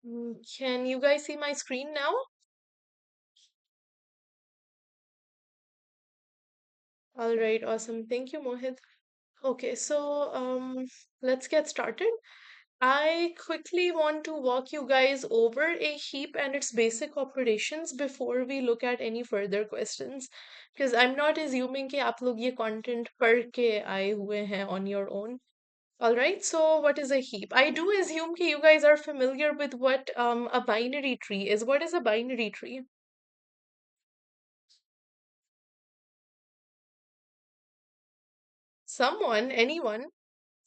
Can you guys see my screen now? All right, awesome. Thank you, Mohit. Okay, so let's get started. I quickly want to walk you guys over a heap and its basic operations before we look at any further questions, because I'm not assuming कि आप लोग ये content पढ़ के आए हुए हैं on your own. All right, so what is a heap? I do assume कि you guys are familiar with what a binary tree is. What is a binary tree? Someone, anyone?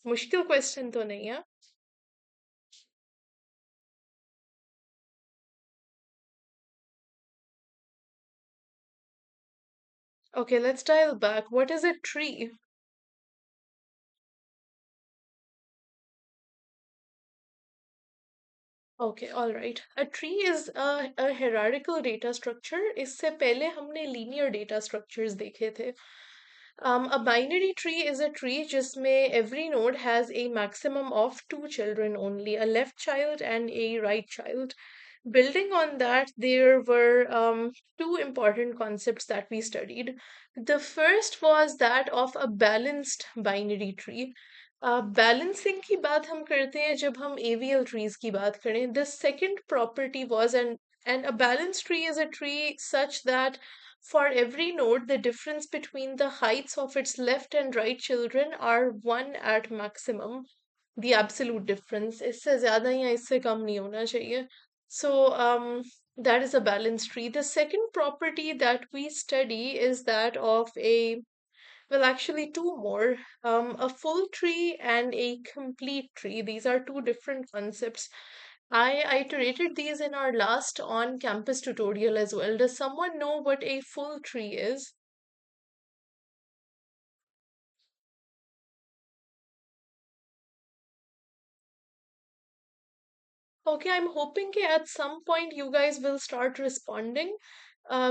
मुश्किल question तो नहीं है. Okay, let's dial back. What is a tree? Okay, all right. A tree is a hierarchical data structure. इससे पहले हमने linear data structures देखे थे. A binary tree is a tree जिसमें every node has a maximum of two children only, a left child and a right child. Building on that, there were two important concepts that we studied. The first was that of a balanced binary tree. Balancing की बात हम करते हैं जब हम AVL trees की बात करें. The second property was and a balanced tree is a tree such that for every node the difference between the heights of its left and right children are one at maximum. The absolute difference. इससे ज़्यादा या इससे कम नहीं होना चाहिए. So that is a balanced tree. The second property that we study is that of well, actually, two more. A full tree and a complete tree. These are two different concepts. I iterated these in our last on campus tutorial as well. Does someone know what a full tree is? Okay, I'm hoping कि at some point you guys will start responding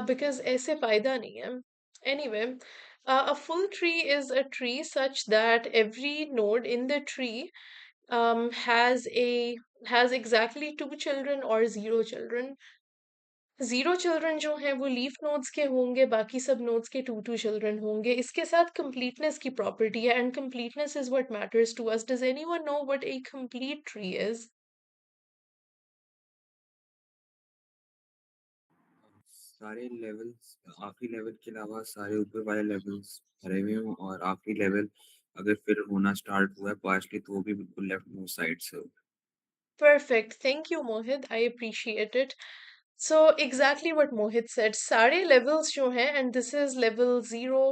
because ऐसे फायदा नहीं है. Anyway, a full tree is a tree such that every node in the tree has exactly two children or zero children. Zero children जो हैं वो leaf nodes के होंगे, बाकी सब नोड्स के टू चिल्ड्रन होंगे. इसके साथ completeness की प्रॉपर्टी है and completeness is what matters to us. Does anyone know what a complete tree is? सारे लेवल्स आखिरी लेवल के अलावा सारे ऊपर वाले लेवल्स भरे हुए हों और आखिरी लेवल अगर फिल होना स्टार्ट हुआ है पार्शली तो वो भी बिल्कुल लेफ्ट मोस्ट साइड से हो. Perfect. Thank you, Mohit. I appreciate it. So exactly what Mohit said. सारे levels जो हैं and this is level 0,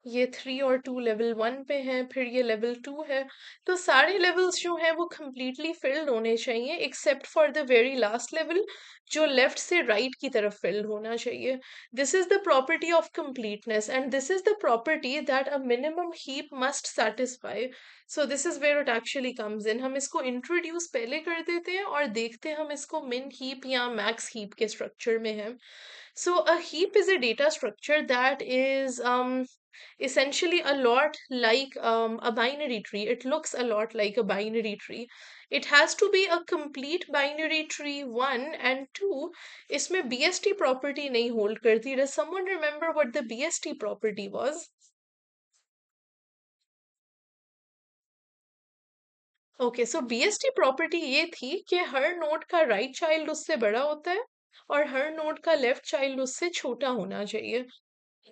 ये 3 और 2 लेवल 1 पे हैं, फिर ये लेवल 2 है. तो सारे लेवल्स जो हैं वो completely filled होने चाहिए except for the very last level जो लेफ्ट से राइट की तरफ filled होना चाहिए. This is the property of completeness and this is the property that a minimum heap must satisfy. So this is where it actually comes in. हम इसको introduce पहले कर देते हैं और देखते हैं हम इसको min heap या max heap के structure में है. So a heap is a data structure that is essentially a lot like a binary tree. It looks a lot like a binary tree. It has to be a complete binary tree, one, and two. इसमें BST property नहीं hold करती. Does someone remember what the BST property was? Okay, so BST property ये थी कि हर node का right child उससे बड़ा होता है और हर नोड का लेफ्ट चाइल्ड उससे छोटा होना चाहिए.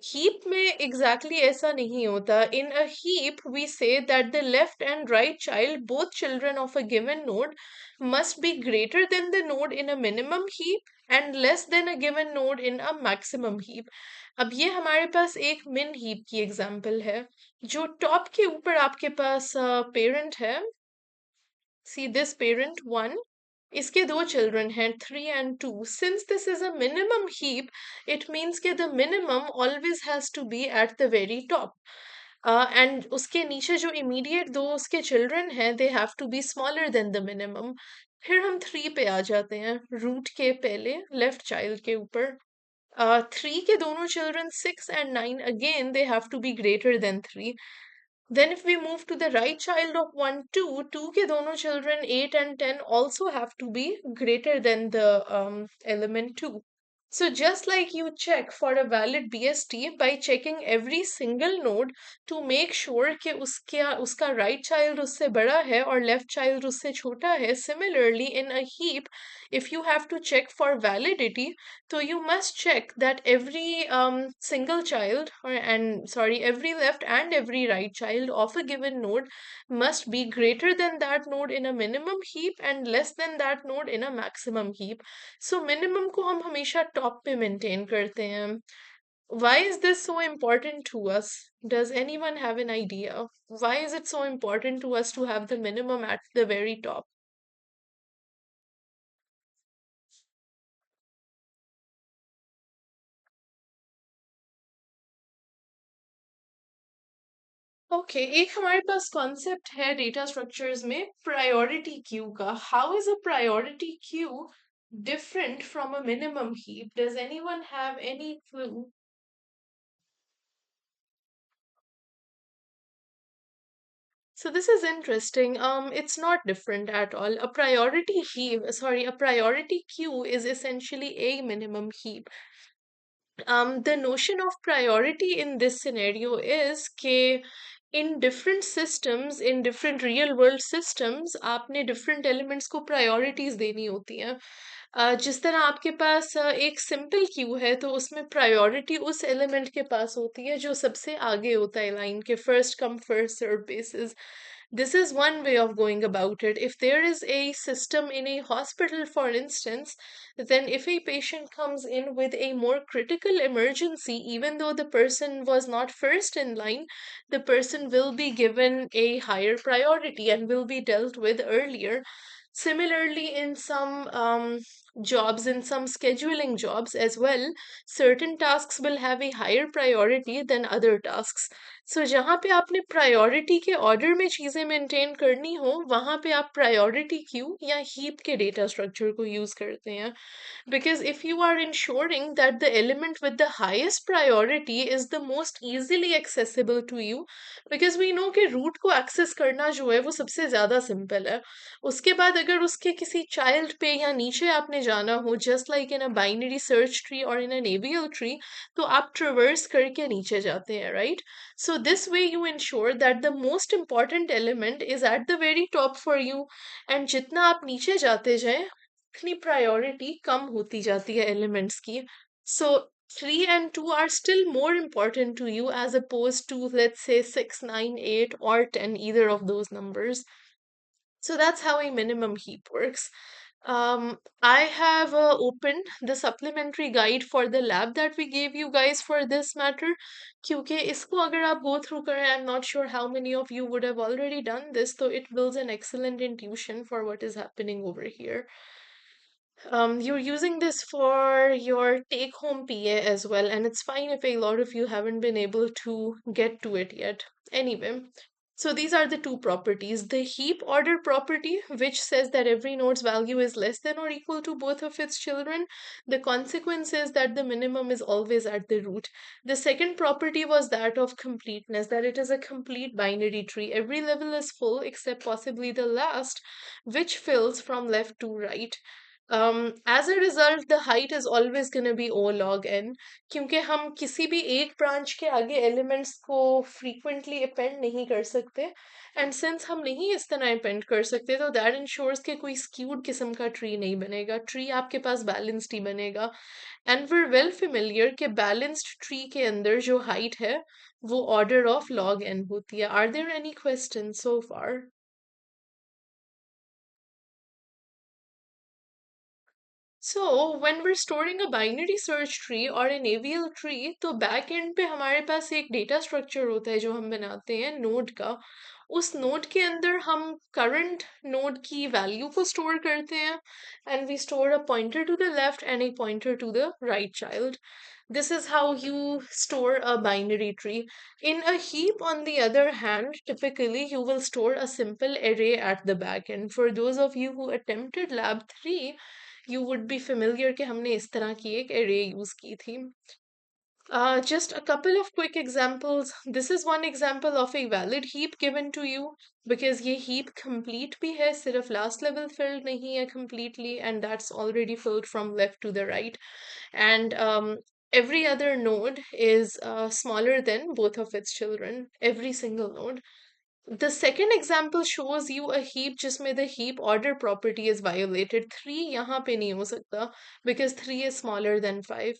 हीप में एग्जैक्टली ऐसा नहीं होता. In a heap we say that the left and right child both children of a given node must be greater than the node in a minimum heap and less than a given node in a maximum heap. अब ये हमारे पास एक मिन heap की example है. जो top के ऊपर आपके पास पेरेंट है, see this parent 1, इसके दो children हैं 3 and 2. Since this is a minimum heap, it means कि the minimum always has to be at the very top. And उसके नीचे जो immediate दो उसके children हैं, they have to be smaller than the minimum. फिर हम 3 पे आ जाते हैं, root के पहले left child के ऊपर. 3 के दोनों children 6 and 9, again they have to be greater than 3. Then if we move to the right child of 1, 2, 2 के दोनों children 8 and 10 also have to be greater than the element 2. So just like you check for a valid BST by checking every single node to make sure कि उसका right child उससे बड़ा है और left child उससे छोटा है, similarly in a heap, if you have to check for validity, so you must check that every single child, every left and every right child of a given node must be greater than that node in a minimum heap and less than that node in a maximum heap. So minimum को हम हमेशा top पे maintain करते हैं. Why is this so important to us? Does anyone have an idea? Why is it so important to us to have the minimum at the very top? Okay, एक हमारे पास concept है data structures में priority queue का. How is a priority queue different from a minimum heap? Does anyone have any clue? So this is interesting. It's not different at all. A priority queue is essentially a minimum heap. The notion of priority in this scenario is कि in different systems, in different real world systems, आपने different elements को priorities देनी होती हैं. जिस तरह आपके पास एक simple queue है तो उसमें priority उस element के पास होती है जो सबसे आगे होता है line के first come first serve basis. This is one way of going about it. If there is a system in a hospital, for instance, then if a patient comes in with a more critical emergency, even though the person was not first in line, the person will be given a higher priority and will be dealt with earlier. Similarly, in some jobs, in some scheduling jobs as well, certain tasks will have a higher priority than other tasks. So जहाँ पे आपने priority के order में चीजें maintain करनी हो वहां पे आप प्रायोरिटी क्यू या हीप के डेटा स्ट्रक्चर को यूज करते हैं. Because if you are ensuring that the element with the highest priority is the most easily accessible to you, because we know कि root को access करना जो है वो सबसे ज़्यादा simple है. उसके बाद अगर उसके किसी child पे या नीचे आपने जाना हो, just like in a binary search tree or in an AVL tree, तो आप traverse करके नीचे जाते हैं, right? So this way you ensure that the most important element is at the very top for you, and जितना आप नीचे जाते जाएं उतनी प्रायोरिटी कम होती जाती है एलिमेंट्स की. सो 3 and 2 are still more important to you as opposed to, let's say, 6, 9, 8, or 10, either of those numbers. So that's how a minimum heap works. I have opened the supplementary guide for the lab that we gave you guys for this matter. क्योंकि इसको अगर आप go through करें, I'm not sure how many of you would have already done this, so it builds an excellent intuition for what is happening over here. You're using this for your take home PA as well, and it's fine if a lot of you haven't been able to get to it yet. Anyway, so these are the two properties. The heap order property, which says that every node's value is less than or equal to both of its children. The consequence is that the minimum is always at the root. The second property was that of completeness, that it is a complete binary tree. Every level is full except possibly the last, which fills from left to right. As a result, the height is always going to be O log n, क्योंकि हम किसी भी एक branch के आगे elements को frequently append नहीं कर सकते. And since हम नहीं इस तरह append कर सकते तो that ensures कि कोई skewed किस्म का tree नहीं बनेगा. Tree आपके पास balanced ही बनेगा. And we're well familiar कि balanced tree के अंदर जो height है वो order of log n होती है. Are there any questions so far? So when we're storing a binary search tree or an AVL tree, तो back end पे हमारे पास एक data structure होता है जो हम बनाते हैं node का. उस node के अंदर हम current node की value को store करते हैं, and we store a pointer to the left and a pointer to the right child. This is how you store a binary tree. In a heap, on the other hand, typically you will store a simple array at the back end. For those of you who attempted lab 3, you would be familiar कि हमने इस तरह की एक array use की थी. Just a couple of quick examples. This is one example of a valid heap given to you because ये heap complete भी है, सिर्फ last level filled नहीं है completely, and that's already filled from left to the right. And every other node is smaller than both of its children, every single node. The second example shows you a heap जिसमें the heap order property is violated. 3 यहाँ पे नहीं हो सकता because 3 is smaller than 5.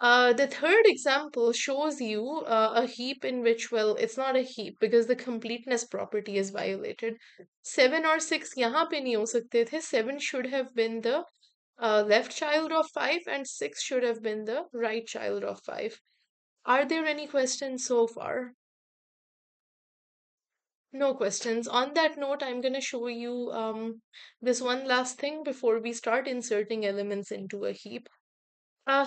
The third example shows you a heap in which, well, it's not a heap because the completeness property is violated. 7 or 6 यहाँ पे नहीं हो सकते थे. 7 should have been the left child of 5 and 6 should have been the right child of 5. Are there any questions so far? No questions. On that note, I'm going to show you this one last thing before we start inserting elements into a heap.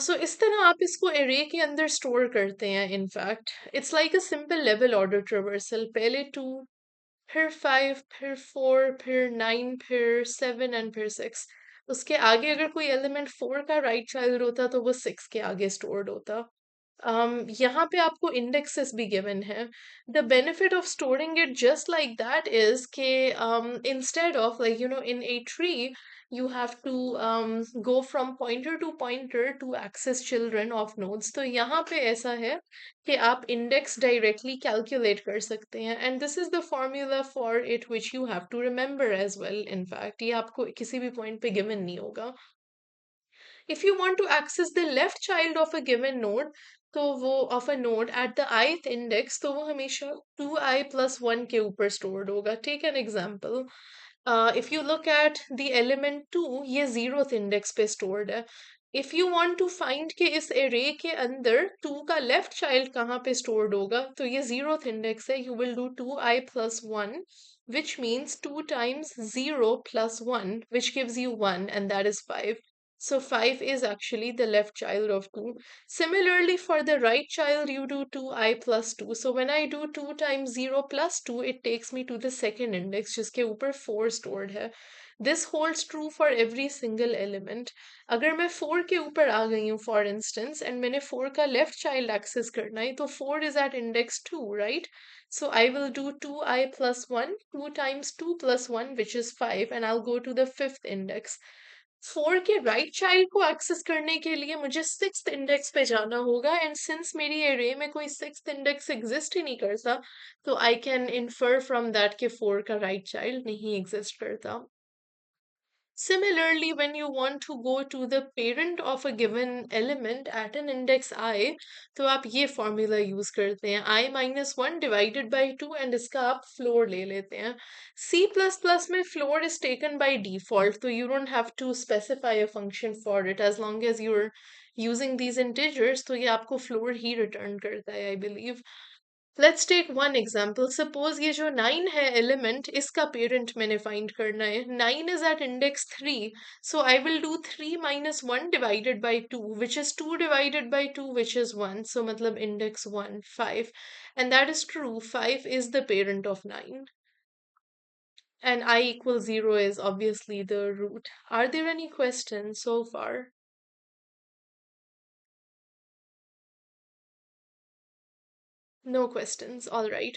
So इस तरह आप इसको array के अंदर store करते हैं in fact it's like a simple level order traversal पहले 2 फिर 5 फिर 4 फिर 9 फिर 7 एंड फिर 6 उसके आगे अगर कोई एलिमेंट 4 का राइट चाइल्ड होता तो वो 6 के आगे स्टोर्ड होता यहाँ पे आपको indexes भी given है. The benefit of storing it just like that is कि instead of, like, you know, in a tree you have to go from pointer to pointer to access children of nodes. तो यहाँ पे ऐसा है कि आप index directly calculate कर सकते हैं, and this is the formula for it which you have to remember as well. In fact ये आपको किसी भी point पे given नहीं होगा. If you want to access the left child of a given node, तो वो of a node at the ith index, तो वो हमेशा 2i plus 1 के ऊपर stored होगा. Take an example. If you look at the element 2, ये 0th index पे stored है. If you want to find कि इस array के अंदर 2 का left child कहाँ पे stored होगा, तो ये 0th index है. You will do 2i plus 1, which means 2 times 0 plus 1, which gives you 1, and that is 5. So 5 is actually the left child of 2. Similarly, for the right child, you do 2i plus 2. So when I do 2 times 0 plus 2, it takes me to the second index, जिसके ऊपर 4 stored है. This holds true for every single element. अगर मैं 4 के ऊपर आ गई हूँ, for instance, and मैंने 4 का left child access करना है, तो 4 is at index 2, right? So I will do 2i plus 1, 2 times 2 plus 1, which is 5, and I'll go to the fifth index. 4 के राइट चाइल्ड को एक्सेस करने के लिए मुझे 6th इंडेक्स पे जाना होगा, एंड सिंस मेरी एरे में कोई 6th इंडेक्स एग्जिस्ट ही नहीं करता, तो I can infer from that कि 4 का राइट चाइल्ड नहीं एग्जिस्ट करता. Similarly, when you want to go to the parent of a given element at an index I, तो आप ये formula use करते हैं I minus 1 divided by 2, and इसका आप floor ले लेते हैं. C++ में floor is taken by default, so you don't have to specify a function for it as long as you're using these integers, तो ये आपको floor ही return करता है, I believe. Let's take one example. Suppose ये जो 9 है element, इसका parent मैंने find करना है. 9 is at index 3. So I will do 3 minus 1 divided by 2, which is 2 divided by 2, which is 1. So मतलब index 1, 5. And that is true. 5 is the parent of 9. And I equals 0 is obviously the root. Are there any questions so far? No questions. All right.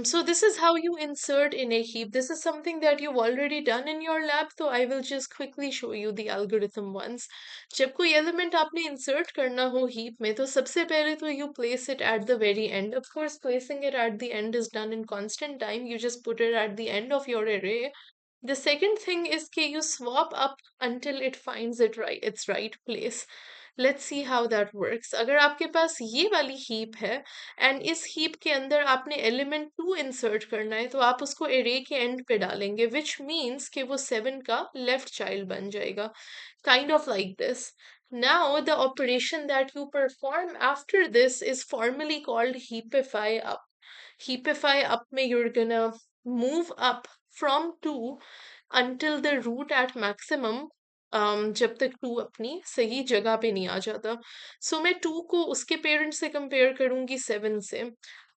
So this is how you insert in a heap. This is something that you've already done in your lab, so I will just quickly show you the algorithm once. जब कोई element आपने insert करना हो heap में, तो सबसे पहले तो you place it at the very end. Of course, placing it at the end is done in constant time. You just put it at the end of your array. The second thing is कि you swap up until it finds its right place. Let's see how that works. अगर आपके पास ये वाली heap है and इस heap के अंदर आपने element 2 insert करना है, तो आप उसको array के end पे डालेंगे, which means कि वो 7 का left child बन जाएगा. Kind of like this. Now the operation that you perform after this is formally called heapify up. Heapify up में you're gonna move up from 2 until the root at maximum, जब तक 2 अपनी सही जगह पे नहीं आ जाता. So मैं 2 को उसके पेरेंट से कंपेयर करूंगी 7 से.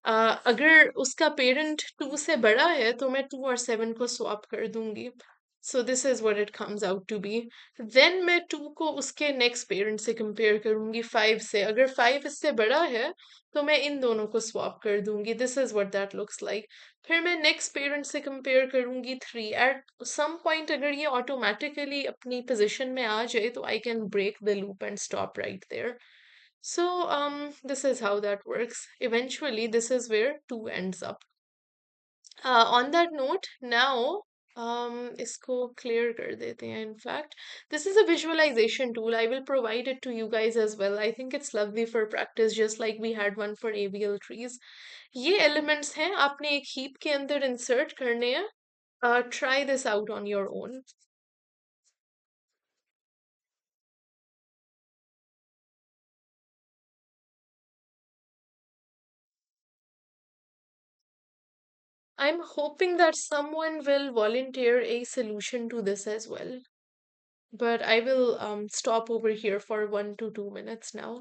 अगर उसका पेरेंट 2 से बड़ा है तो मैं 2 और 7 को स्वैप कर दूंगी. So this is what it comes out to be. Then मैं 2 को उसके नेक्स्ट पेरेंट से कंपेयर करूंगी 5 से। अगर 5 इससे बड़ा है तो मैं इन दोनों को स्वैप कर दूंगी। This is what that looks like. फिर मैं नेक्स्ट पेरेंट से कंपेयर करूंगी 3। एट सम पॉइंट अगर ये ऑटोमेटिकली अपनी पोजीशन में आ जाए तो I can break the loop and stop right there. So this is how that works. Eventually, this is where 2 ends up. On that note, now इसको clear कर देते हैं. In fact, this is a visualization tool. I will provide it to you guys as well. I think it's lovely for practice, just like we had one for ABL trees. ये elements हैं आपने एक heap के अंदर insert करने हैं. Try this out on your own. I'm hoping that someone will volunteer a solution to this as well. But I will stop over here for 1 to 2 minutes now.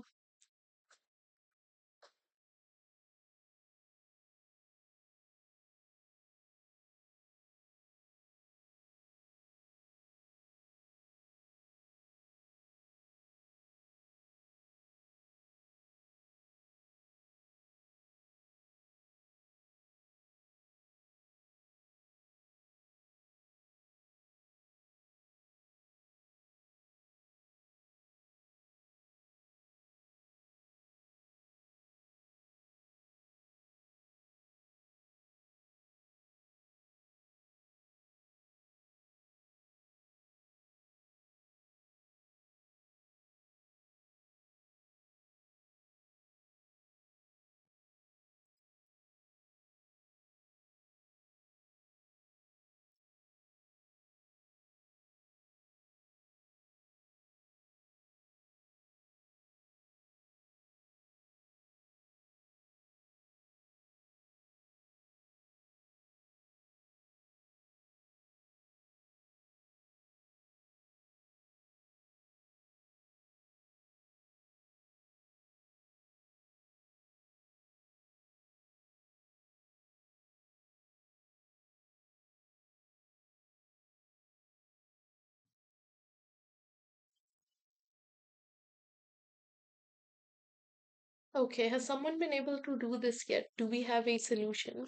Okay, has someone been able to do this yet? Do we have a solution?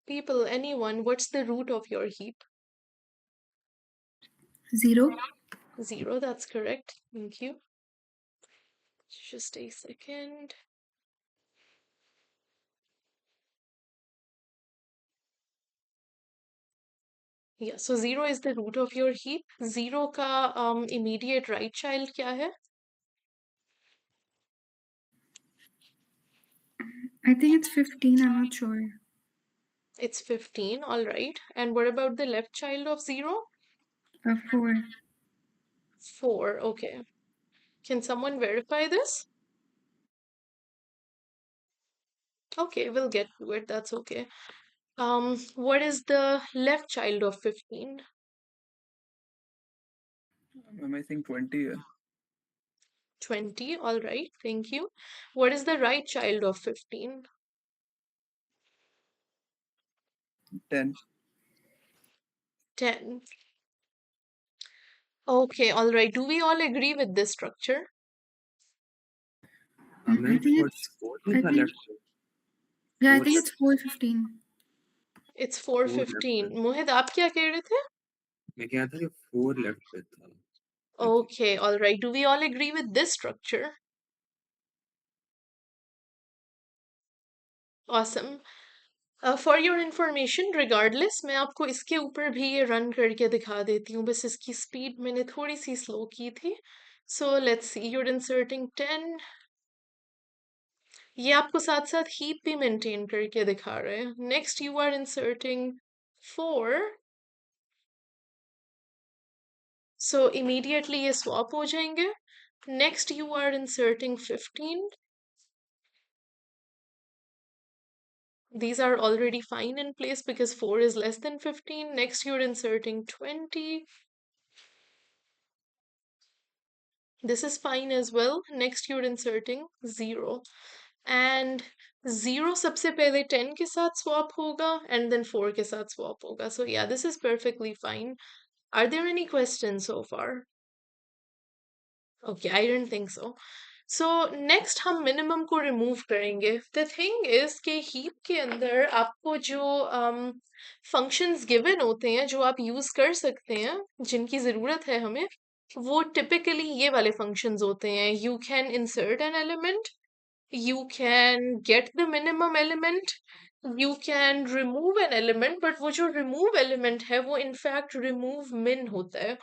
People, anyone, what's the root of your heap? 0. 0, that's correct. Thank you. Just a second. Yeah, so 0 is the root of your heap. 0 का immediate right child क्या है? I think it's 15, I'm not sure. It's 15, all right. And what about the left child of 0? 4. 4, okay. Can someone verify this? Okay, we'll get to it. That's okay. What is the left child of 15? I'm missing 20. 20, all right. Thank you. What is the right child of 15? 10. 10. Okay, all right. Do we all agree with this structure? मैं I think it's 4 नहीं I था think left में, yeah, I 4 think it's 415. It's 4 left 415. पे। Mohit, आप क्या कह रहे थे? मैं कह रहा था कि 4 लेफ्ट पे था। Okay, all right. Do we all agree with this structure? Awesome. For your information, regardless, मैं आपको इसके ऊपर भी ये रन करके दिखा देती हूँ. बस इसकी स्पीड मैंने थोड़ी सी स्लो की थी. So let's see. You're inserting 10. ये आपको साथ साथ हीप भी मेंटेन करके दिखा रहे हैं. Next, you are inserting 4. So immediately ये swap हो जाएंगे. Next, you are inserting 15. These are already fine in place because 4 is less than 15. Next, you're inserting 20. This is fine as well. Next, you're inserting 0. And 0 सबसे पहले 10 के साथ swap होगा and then 4 के साथ स्वैप होगा. So yeah, this is perfectly fine. Are there any questions so far? Okay, I didn't think so. So next हम minimum को remove करेंगे. The thing is कि heap के अंदर आपको जो functions given होते हैं जो आप use कर सकते हैं जिनकी ज़रूरत है हमें वो typically ये वाले functions होते हैं. You can insert an element, you can get the minimum element, you can remove an element, but वो जो remove element है वो in fact remove min होता है.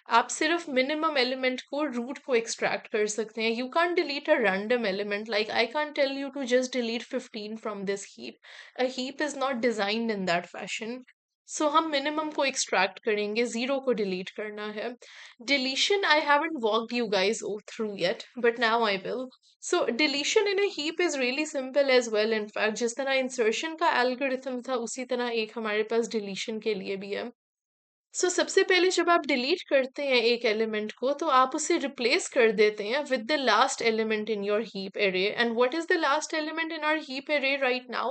आप सिर्फ minimum element को root को extract कर सकते हैं. You can't delete a random element. Like I can't tell you to just delete 15 from this heap. A heap is not designed in that fashion. So हम minimum को extract करेंगे, 0 को delete करना है. Deletion I haven't walked you guys through yet, but now I will. So deletion in a heap is really simple as well. In fact, जिस तरह insertion का algorithm था उसी तरह एक हमारे पास deletion के लिए भी है. So सबसे पहले जब आप delete करते हैं एक element को तो आप उसे replace कर देते हैं with the last element in your heap array. And what is the last element in our heap array right now?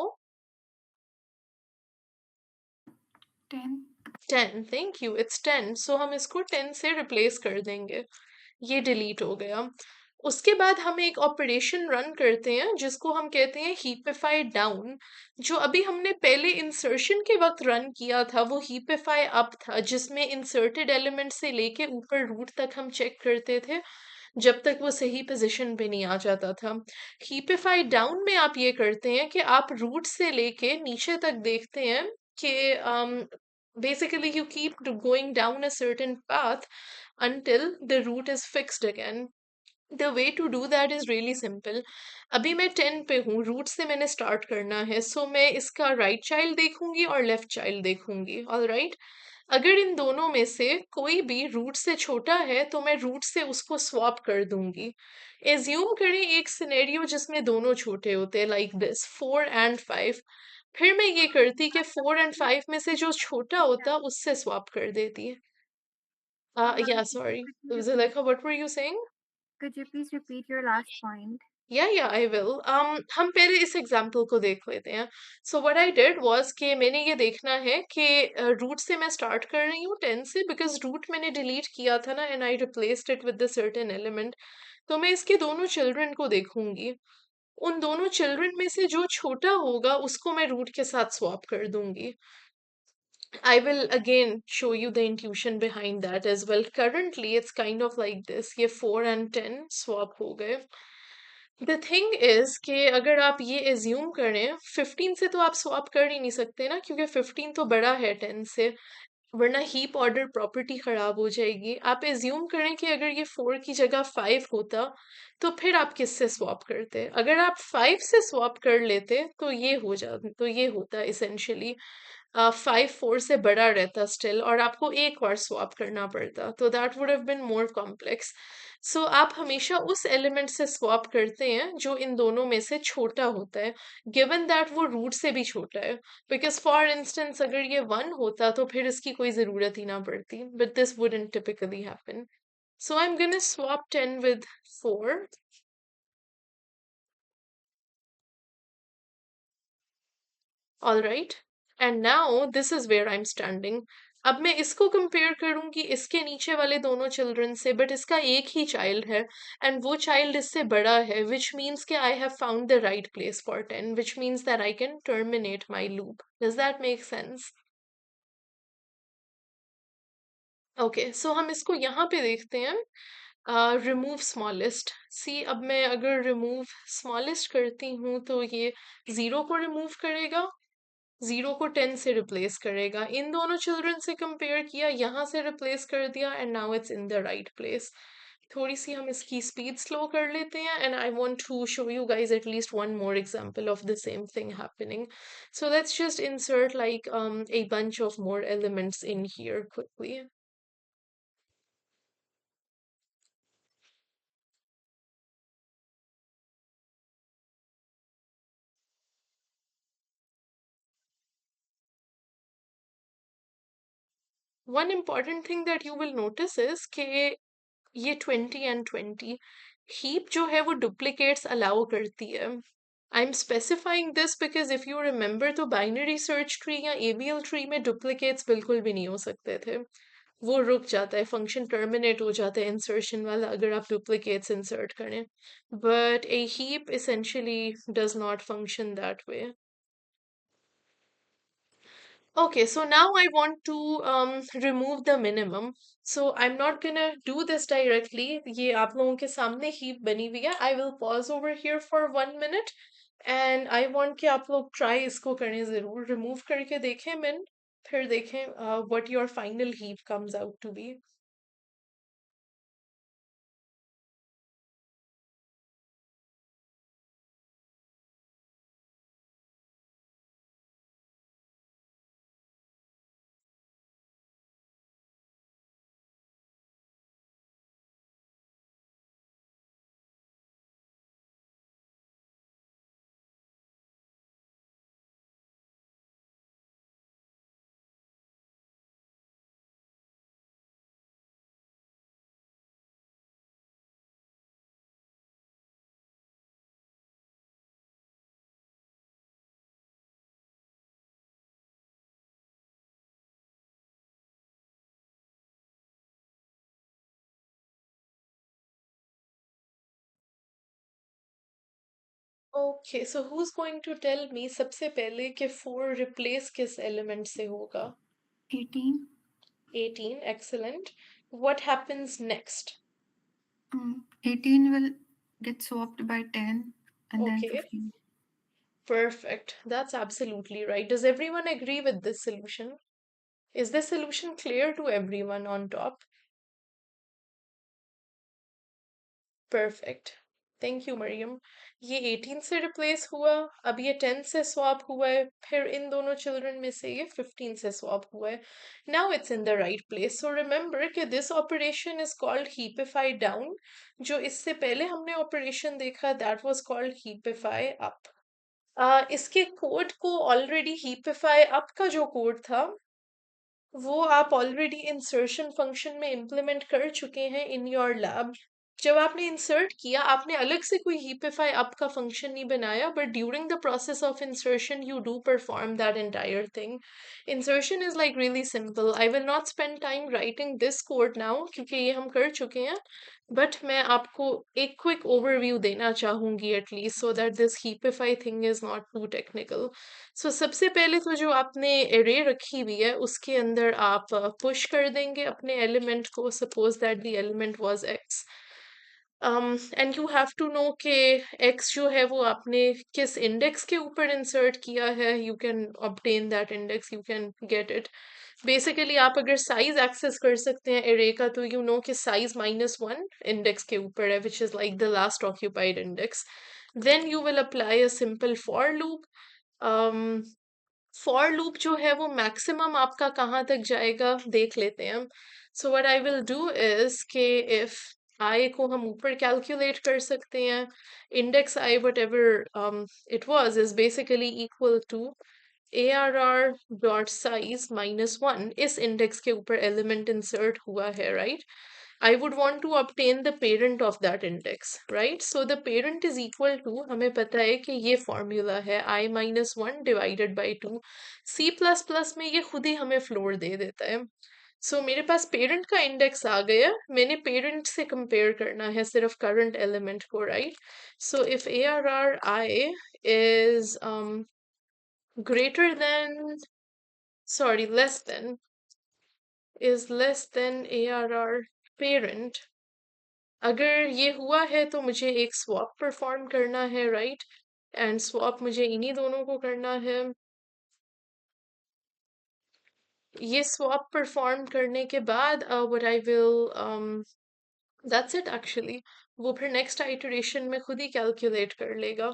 10. 10. Thank you. It's 10. So हम इसको 10 से replace कर देंगे. ये delete हो गया. उसके बाद हम एक ऑपरेशन रन करते हैं जिसको हम कहते हैं heapify down. जो अभी हमने पहले इंसर्शन के वक्त रन किया था वो heapify up था जिसमें इंसर्टेड एलिमेंट से लेके ऊपर रूट तक हम चेक करते थे जब तक वो सही पोजीशन पे नहीं आ जाता था. heapify down में आप ये करते हैं कि आप रूट से लेके नीचे तक देखते हैं कि basically you keep going down a certain path until the root is fixed again. The way to do that is really simple. अभी मैं 10 पे हूँ, रूट से मैंने स्टार्ट करना है, सो मैं इसका राइट चाइल्ड देखूंगी और लेफ्ट चाइल्ड देखूंगी. ऑलराइट, अगर इन दोनों में से कोई भी रूट से छोटा है तो मैं रूट से उसको स्वैप कर दूंगी. एज्यूम करें एक सिनेरियो जिसमें दोनों छोटे होते हैं लाइक दिस 4 एंड 5. फिर मैं ये करती कि 4 एंड 5 में से जो छोटा होता उससे स्वैप कर देती. Yeah, sorry. Zulaikha, what were you saying? Could you please repeat your last point? Yeah, I will. हम पहले इस एग्जाम्पल को देख लेते हैं. So what I did was कि मैंने ये देखना है कि रूट से मैं स्टार्ट कर रही हूँ 10 से बिकॉज रूट मैंने डिलीट किया था ना and I replaced it with the certain element. तो मैं इसके दोनों चिल्ड्रन को देखूंगी. उन दोनों चिल्ड्रन में से जो छोटा होगा उसको मैं रूट के साथ स्वैप कर दूंगी. I will again show you the intuition behind that as well. Currently, it's kind of like this. ये 4 and 10 swap हो गए. The thing is कि अगर आप ये assume करें 15 से तो आप swap कर ही नहीं सकते ना क्योंकि 15 तो बड़ा है 10 से वरना हीप ऑर्डर प्रॉपर्टी खराब हो जाएगी. आप एज्यूम करें कि अगर ये 4 की जगह 5 होता तो फिर आप किससे स्वैप करते. अगर आप 5 से स्वैप कर लेते तो ये होता इसेंशियली 5 4 से बड़ा रहता स्टिल और आपको एक बार स्वैप करना पड़ता तो that would have been more complex. So आप हमेशा उस एलिमेंट से स्वैप करते हैं जो इन दोनों में से छोटा होता है गिवन दैट वो रूट से भी छोटा है. बिकॉज फॉर इंस्टेंस अगर ये 1 होता तो फिर इसकी कोई ज़रूरत ही ना पड़ती but this wouldn't typically happen. So I am gonna swap 10 with 4. All right, and now this is where I'm standing. अब मैं इसको कंपेयर करूंगी इसके नीचे वाले दोनों चिल्ड्रन से बट इसका एक ही चाइल्ड है एंड वो चाइल्ड इससे बड़ा है विच मीन्स कि I have found the right place for 10 which means that I can terminate my loop. Does that make sense? Okay, so हम इसको यहाँ पे देखते हैं. Remove smallest. सी अब मैं अगर रिमूव स्मॉलेस्ट करती हूँ तो ये 0 को रिमूव करेगा, 0 को 10 से रिप्लेस करेगा. इन दोनों चिल्ड्रन से कंपेयर किया, यहाँ से रिप्लेस कर दिया and now it's in the right place. थोड़ी सी हम इसकी स्पीड स्लो कर लेते हैं and I want to show you guys at least one more example of the same thing happening. So let's just insert like a bunch of more elements in here quickly. One important thing that you will notice is कि ये 20 and 20 heap जो है वो duplicates allow करती है. I'm specifying this because if you remember तो binary search tree या ABL tree में डुप्लीकेट्स बिल्कुल भी नहीं हो सकते थे, वो रुक जाता है, फंक्शन टर्मिनेट हो जाता है इंसर्शन वाला अगर आप डुप्लीकेट्स इंसर्ट करें, but A heap essentially does not function that way. Okay, so now I want to remove the minimum. So I'm not gonna do this directly. ये आप लोगों के सामने heap बनी हुई है. I will pause over here for 1 minute and I want कि आप लोग try इसको करें ज़रूर. Remove करके देखें min, फिर देखें what your final heap comes out to be. Okay, so who's going to tell me सबसे पहले कि 4 replace किस element से होगा? 18. 18, excellent. What happens next? 18 will get swapped by 10 and then Okay. 15. Perfect. That's absolutely right. Does everyone agree with this solution? Is this solution clear to everyone on top? Perfect. Thank you, Mariam. ये 18 से replace हुआ, अब ये 10 से swap हुआ है, फिर इन दोनों children में से ये 15 से swap हुआ है. Now it's in the right place. So remember कि this operation is called heapify down. जो इससे पहले हमने operation देखा, that was called heapify up. इसके कोड को ऑलरेडी heapify up का जो कोड था वो आप ऑलरेडी इंसर्शन फंक्शन में इम्प्लीमेंट कर चुके हैं इन योर लैब. जब आपने इंसर्ट किया आपने अलग से कोई heapify up का फंक्शन नहीं बनाया, but during the process of insertion you do perform that entire thing. Insertion is like really simple. I will not spend time writing this code now क्योंकि ये हम कर चुके हैं, बट मैं आपको एक क्विक ओवरव्यू देना चाहूंगी at least so that this heapify thing is not too technical. So सबसे पहले तो जो आपने एरे रखी हुई है उसके अंदर आप पुश कर देंगे अपने एलिमेंट को. Suppose that the element was x and you have to know कि x जो है वो आपने किस इंडेक्स के ऊपर इंसर्ट किया है. You can obtain that index, you can get it. Basically आप अगर साइज एक्सेस कर सकते हैं एरे का तो यू नो कि साइज -1 इंडेक्स के ऊपर है, which is like the last occupied index. Then you will apply a simple for loop. For loop जो है वो मैक्सिमम आपका कहाँ तक जाएगा देख लेते हैं हम. So what I will do is के इफ आई को हम ऊपर कैलकुलेट कर सकते हैं. Index I whatever it was is basically equal to ARR dot size -1. इस इंडेक्स के ऊपर एलिमेंट इंसर्ट हुआ है, right? I would want to obtain the parent of that index, right? So the parent is equal to, हमें पता है कि ये formula है I-1 divided by 2. C++ में ये खुद ही हमें floor दे देता है. So मेरे पास parent का index आ गया, मैंने parent से compare करना है सिर्फ current element को, right? So if ARR I is greater than, sorry, less than, is less than ARR parent, अगर ये हुआ है तो मुझे एक स्वैप परफॉर्म करना है, राइट? एंड स्वैप मुझे इन्हीं दोनों को करना है. ये स्वैप परफॉर्म करने के बाद what I will that's it actually. वो फिर नेक्स्ट आइटरेशन में खुद ही कैलकुलेट कर लेगा.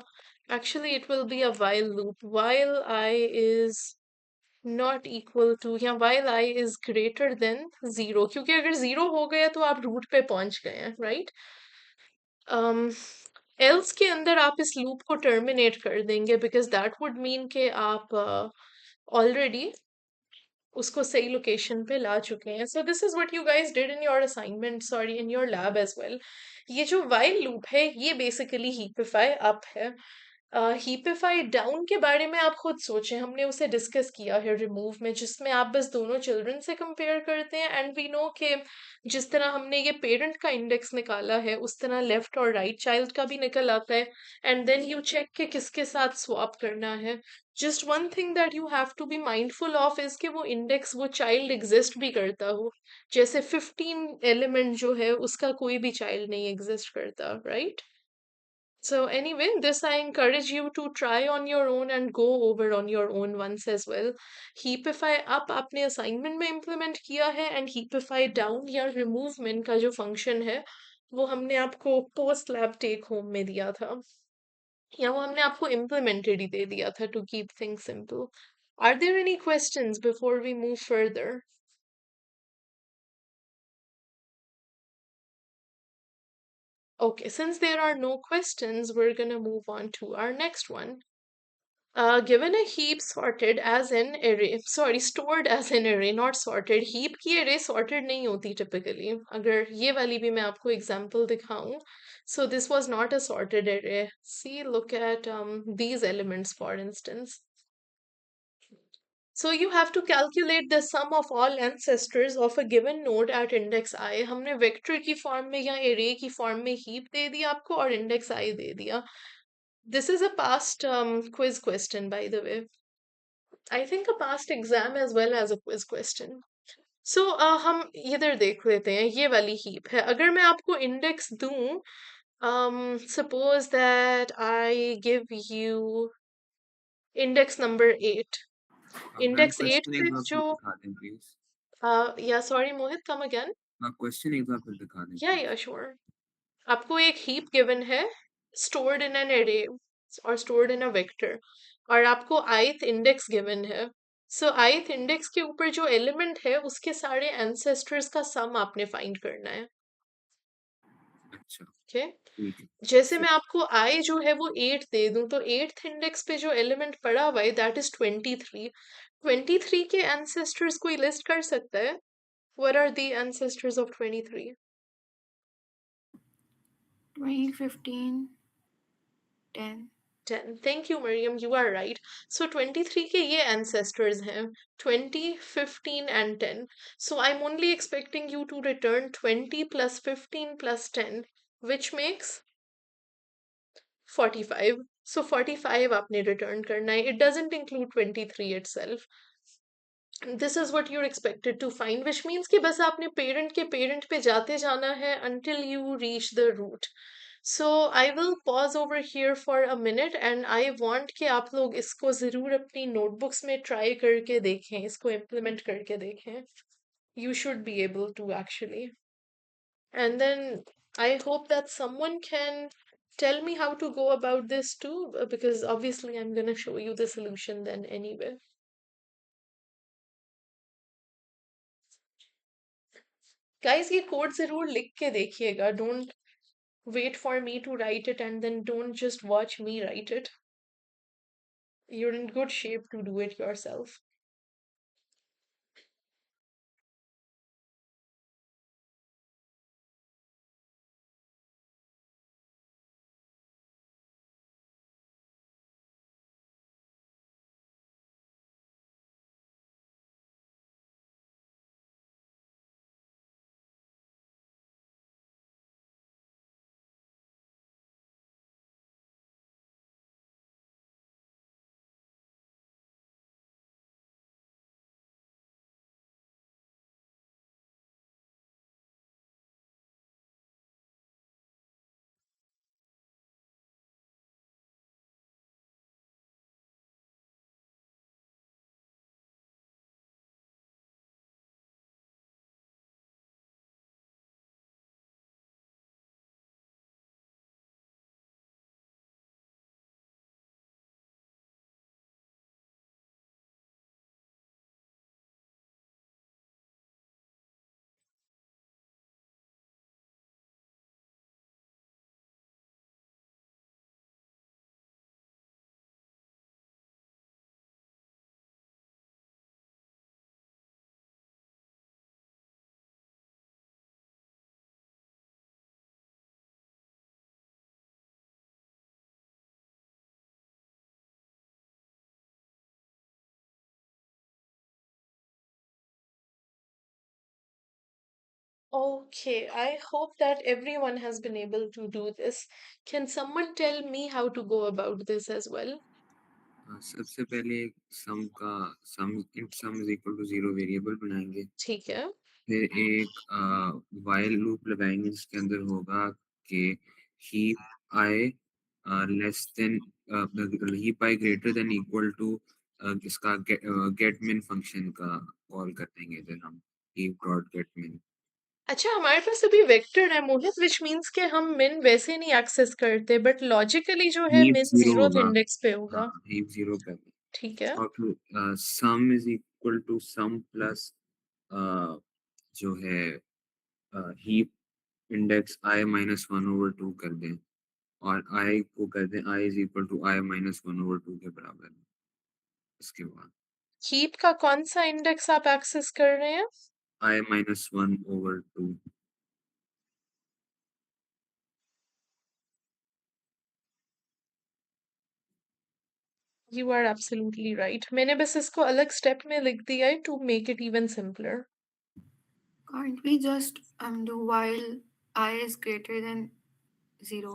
Actually it will be a while loop. While i is not equal to या while i is greater than 0, क्योंकि अगर 0 हो गया तो आप रूट पे पहुंच गए हैं, राइट? एल्स के अंदर आप इस लूप को टर्मिनेट कर देंगे बिकॉज दैट वुड मीन कि आप ऑलरेडी उसको सही लोकेशन पे ला चुके हैं. So this is what you guys did in your assignment, sorry in your lab as well. ये जो वाइल लूप है ये बेसिकली हीपिफाई अप है. हीपिफाई डाउन के बारे में आप खुद सोचें, हमने उसे डिस्कस किया है रिमूव में, जिसमें आप बस दोनों चिल्ड्रन से कंपेयर करते हैं एंड वी नो कि जिस तरह हमने ये पेरेंट का इंडेक्स निकाला है उस तरह लेफ्ट और राइट चाइल्ड का भी निकल आता है एंड देन यू चेक के किसके साथ स्वैप करना है। Just one thing that you have to be mindful of is कि वो इंडेक्स वो चाइल्ड एग्जिस्ट भी करता हो। जैसे 15 एलिमेंट जो है उसका कोई भी चाइल्ड नहीं एग्जिस्ट करता, right? So anyway, this I encourage you to try on your own and go over on your own once as well. Heapify up आपने assignment में implement किया है and heapify down या removement का जो function है वो हमने आपको post lab take home में दिया था या वो हमने आपको implemented ही दे दिया था to keep things simple. Are there any questions before we move further? Okay, since there are no questions, we're gonna move on to our next one. Given a heap sorted as an array, sorry, stored as an array, not sorted. Heap की array sorted नहीं होती typically. अगर ये वाली भी मैं आपको example दिखाऊं, so this was not a sorted array. See, look at these elements for instance. So you have to calculate the sum of all ancestors of a given node at index I. हमने vector की form में या array की form में heap दे दिया आपको और index I दे दिया. This is a past quiz question, by the way. I think a past exam as well as a quiz question. So हम इधर देख लेते हैं, ये वाली heap है। अगर मैं आपको index दूं, suppose that I give you index number 8. Ma'am Index 8 question एक पे बार फिर जो दिखा दें please. yeah, sorry Mohit, come again. आप क्वेश्चन एक बार फिर दिखा दें Yeah, प्लीज। yeah, sure. आपको एक heap given है stored in an array or stored in a vector और आपको ith index given है। So ith index के ऊपर जो element है उसके सारे ancestors का sum आपने find करना है। अच्छा Okay? ठीक है। जैसे मैं आपको I जो है वो 8 दे दूं तो 8th index पे जो element पड़ा हुआ है that is 23। 23 के ancestors कोई list कर सकता है? What are the ancestors of 23? 2015 10 10. Thank you, Miriam. You are right. So 23 के ये ancestors हैं 20, 15 and 10. So I'm only expecting you to return 20 plus 15 plus 10, which makes 45. So 45 आपने return करना है. It doesn't include 23 itself. This is what you're expected to find, which means कि बस आपने parent के parent पे जाते जाना है until you reach the root. So I will pause over here for a minute and I want कि आप लोग इसको ज़रूर अपनी notebooks में try करके देखें, इसको implement करके देखें. You should be able to actually. And then I hope that someone can tell me how to go about this too, because obviously I'm gonna show you the solution then anyway. Guys, ये code जरूर लिख के देखिएगा. Don't wait for me to write it and then don't just watch me write it. You're in good shape to do it yourself. Okay, I hope that everyone has been able to do this. Can someone tell me how to go about this as well? सबसे पहले सम int sum is equal to 0 variable बनाएंगे। ठीक है। फिर एक while loop लगाएंगे जिसके अंदर होगा कि heap I less than heap I greater than equal to इसका गेट मिन फंक्शन का कॉल कर देंगे इधर हम हीप डॉट गेट मिन। अच्छा, हमारे पास अभी वेक्टर है मोहित, विच मीन्स कि हम मिन वैसे नहीं एक्सेस करते, बट लॉजिकली जो है हीप मिन जीरो 0th होगा। इंडेक्स पे हाँ, होगा। हीप जीरो पे ठीक है। और फिर sum is equal to sum plus जो है heap index i minus one over two कर दें और आई को कर दें i is equal to i minus one over two के बराबर। इसके बाद हीप का कौन सा इंडेक्स आप एक्सेस कर रहे हैं? I minus one over two. You are absolutely right. मैंने बस इसको अलग स्टेप में लिख दिया है to make it even simpler. Can't we just do while I is greater than 0,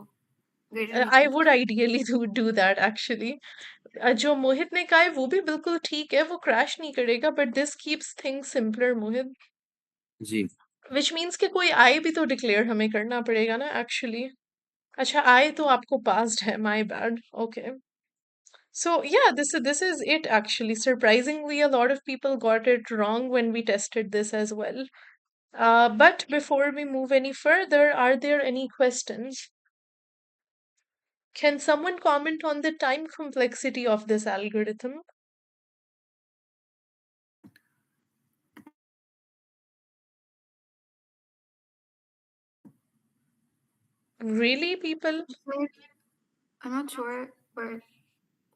greater than I equal to would 0? Ideally do that actually. जो मोहित ने कहा है वो भी बिल्कुल ठीक है, वो क्रैश नहीं करेगा, but this keeps things simpler Mohit. Ji which means कि कोई आई भी तो डिक्लेयर हमें करना पड़ेगा ना एक्चुअली। अच्छा, आई तो आपको पास्ड है, my bad. Okay, so yeah, this is it actually. Surprisingly, a lot of people got it wrong when we tested this as well. But before we move any further, are there any questions? Can someone comment on the time complexity of this algorithm? Really, people? Wait, I'm not sure where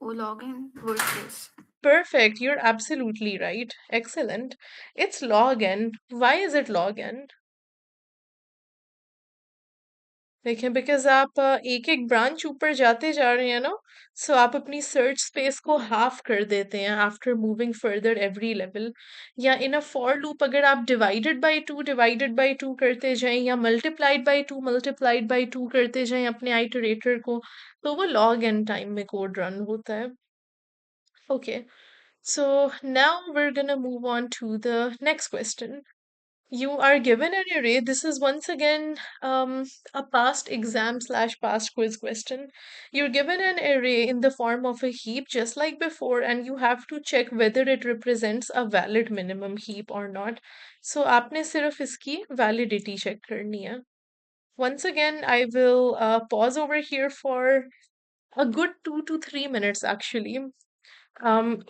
login word is. Perfect. You're absolutely right. Excellent. It's log n. Why is it log n? देखें, because आप एक एक branch ऊपर जाते जा रहे हैं ना, सो आप अपनी सर्च स्पेस को हाफ कर देते हैं after moving further every level. या इन अ फॉर लूप अगर आप डिवाइडेड बाय टू करते जाएं या मल्टीप्लाइड बाय टू करते जाएं अपने आइटरेटर को, तो वो लॉग एन टाइम में कोड रन होता है। Okay, so now we're gonna move on to the next question. You are given an array. This is once again a past exam slash past quiz question. You're given an array in the form of a heap, just like before, and you have to check whether it represents a valid minimum heap or not. So आपने सिर्फ इसकी validity check करनी है. Once again, I will pause over here for a good 2 to 3 minutes actually.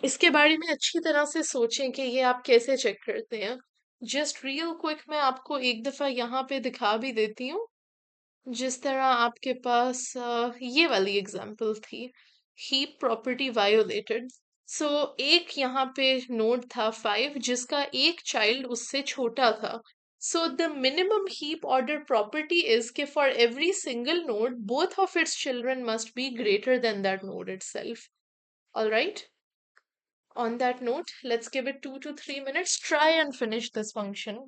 इसके बारे में अच्छी तरह से सोचें कि ये आप कैसे चेक करते हैं। जस्ट रियल क्विक मैं आपको एक दफ़ा यहाँ पे दिखा भी देती हूँ, जिस तरह आपके पास ये वाली एग्जांपल थी, हीप प्रॉपर्टी वायोलेटेड। सो एक यहाँ पे नोड था 5 जिसका एक चाइल्ड उससे छोटा था। So the minimum heap order property is कि for every single node both of its children must be greater than that node itself. Alright, on that note, let's give it 2 to 3 minutes. Try and finish this function.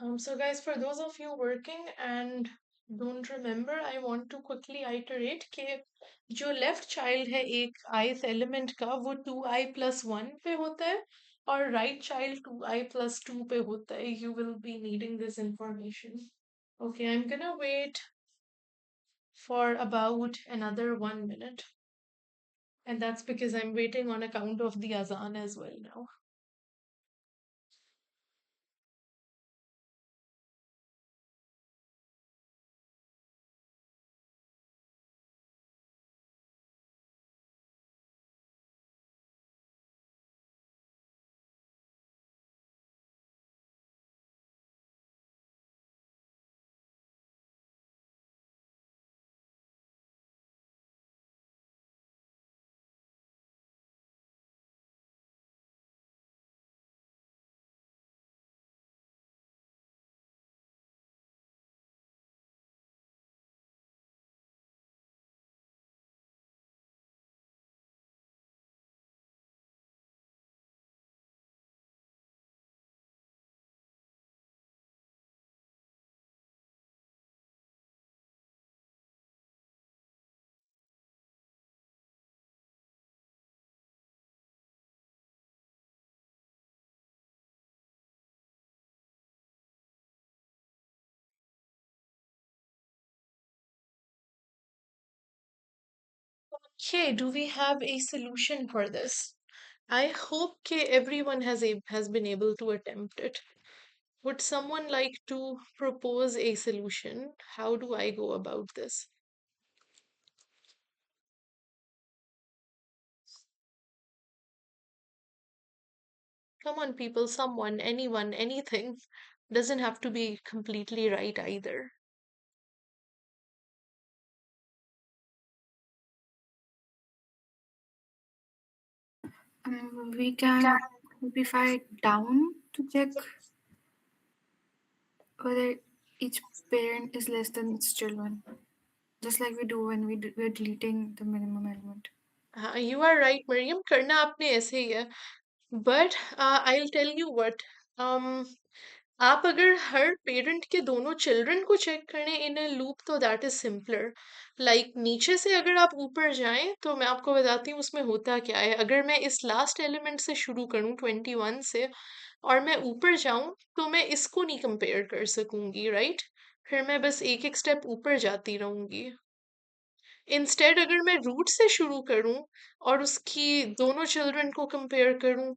So guys, for those of you working and don't remember, I want to quickly iterate कि जो left child है एक ith element का वो 2i plus 1 पे होता है और right child 2i plus 2 पे होता है. You will be needing this information. Okay, I'm gonna wait for about another 1 minute. And that's because I'm waiting on account of the azan as well now. Okay, do we have a solution for this? I hope everyone has been able to attempt it. Would someone like to propose a solution? How do I go about this? Come on, people, someone, anyone, anything. Doesn't have to be completely right either. We can simplify it down to check whether each parent is less than its children, just like we do when we're deleting the minimum element. You are right, Miriam. करना आपने ऐसे ही है. But I'll tell you what. Um, आप अगर हर parent के दोनों children को check करें इन ए लूप तो दैट इज सिंपलर. लाइक नीचे से अगर आप ऊपर जाएं तो मैं आपको बताती हूँ उसमें होता क्या है. अगर मैं इस लास्ट एलिमेंट से शुरू करूँ 21 से और मैं ऊपर जाऊं तो मैं इसको नहीं कंपेयर कर सकूंगी, राइट? फिर मैं बस एक एक स्टेप ऊपर जाती रहूंगी. इंस्टेड अगर मैं रूट से शुरू करूं और उसकी दोनों चिल्ड्रन को कंपेयर करूं,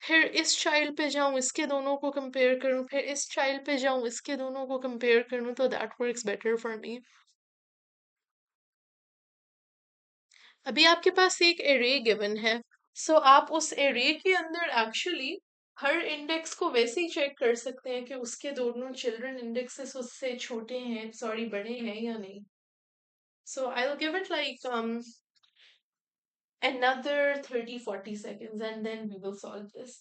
फिर इस चाइल्ड पे जाऊं इसके दोनों को कंपेयर करूं, फिर इस चाइल्ड पे जाऊं इसके दोनों को कंपेयर करूं, तो that works better for me. अभी आपके पास एक एरे गिवन है. सो आप उस एरे के अंदर एक्चुअली हर इंडेक्स को वैसे ही चेक कर सकते हैं कि उसके दोनों चिल्ड्रन इंडेक्सेस उससे छोटे हैं, सॉरी बड़े हैं या नहीं. So I will give it like another 30-40 seconds and then we will solve this.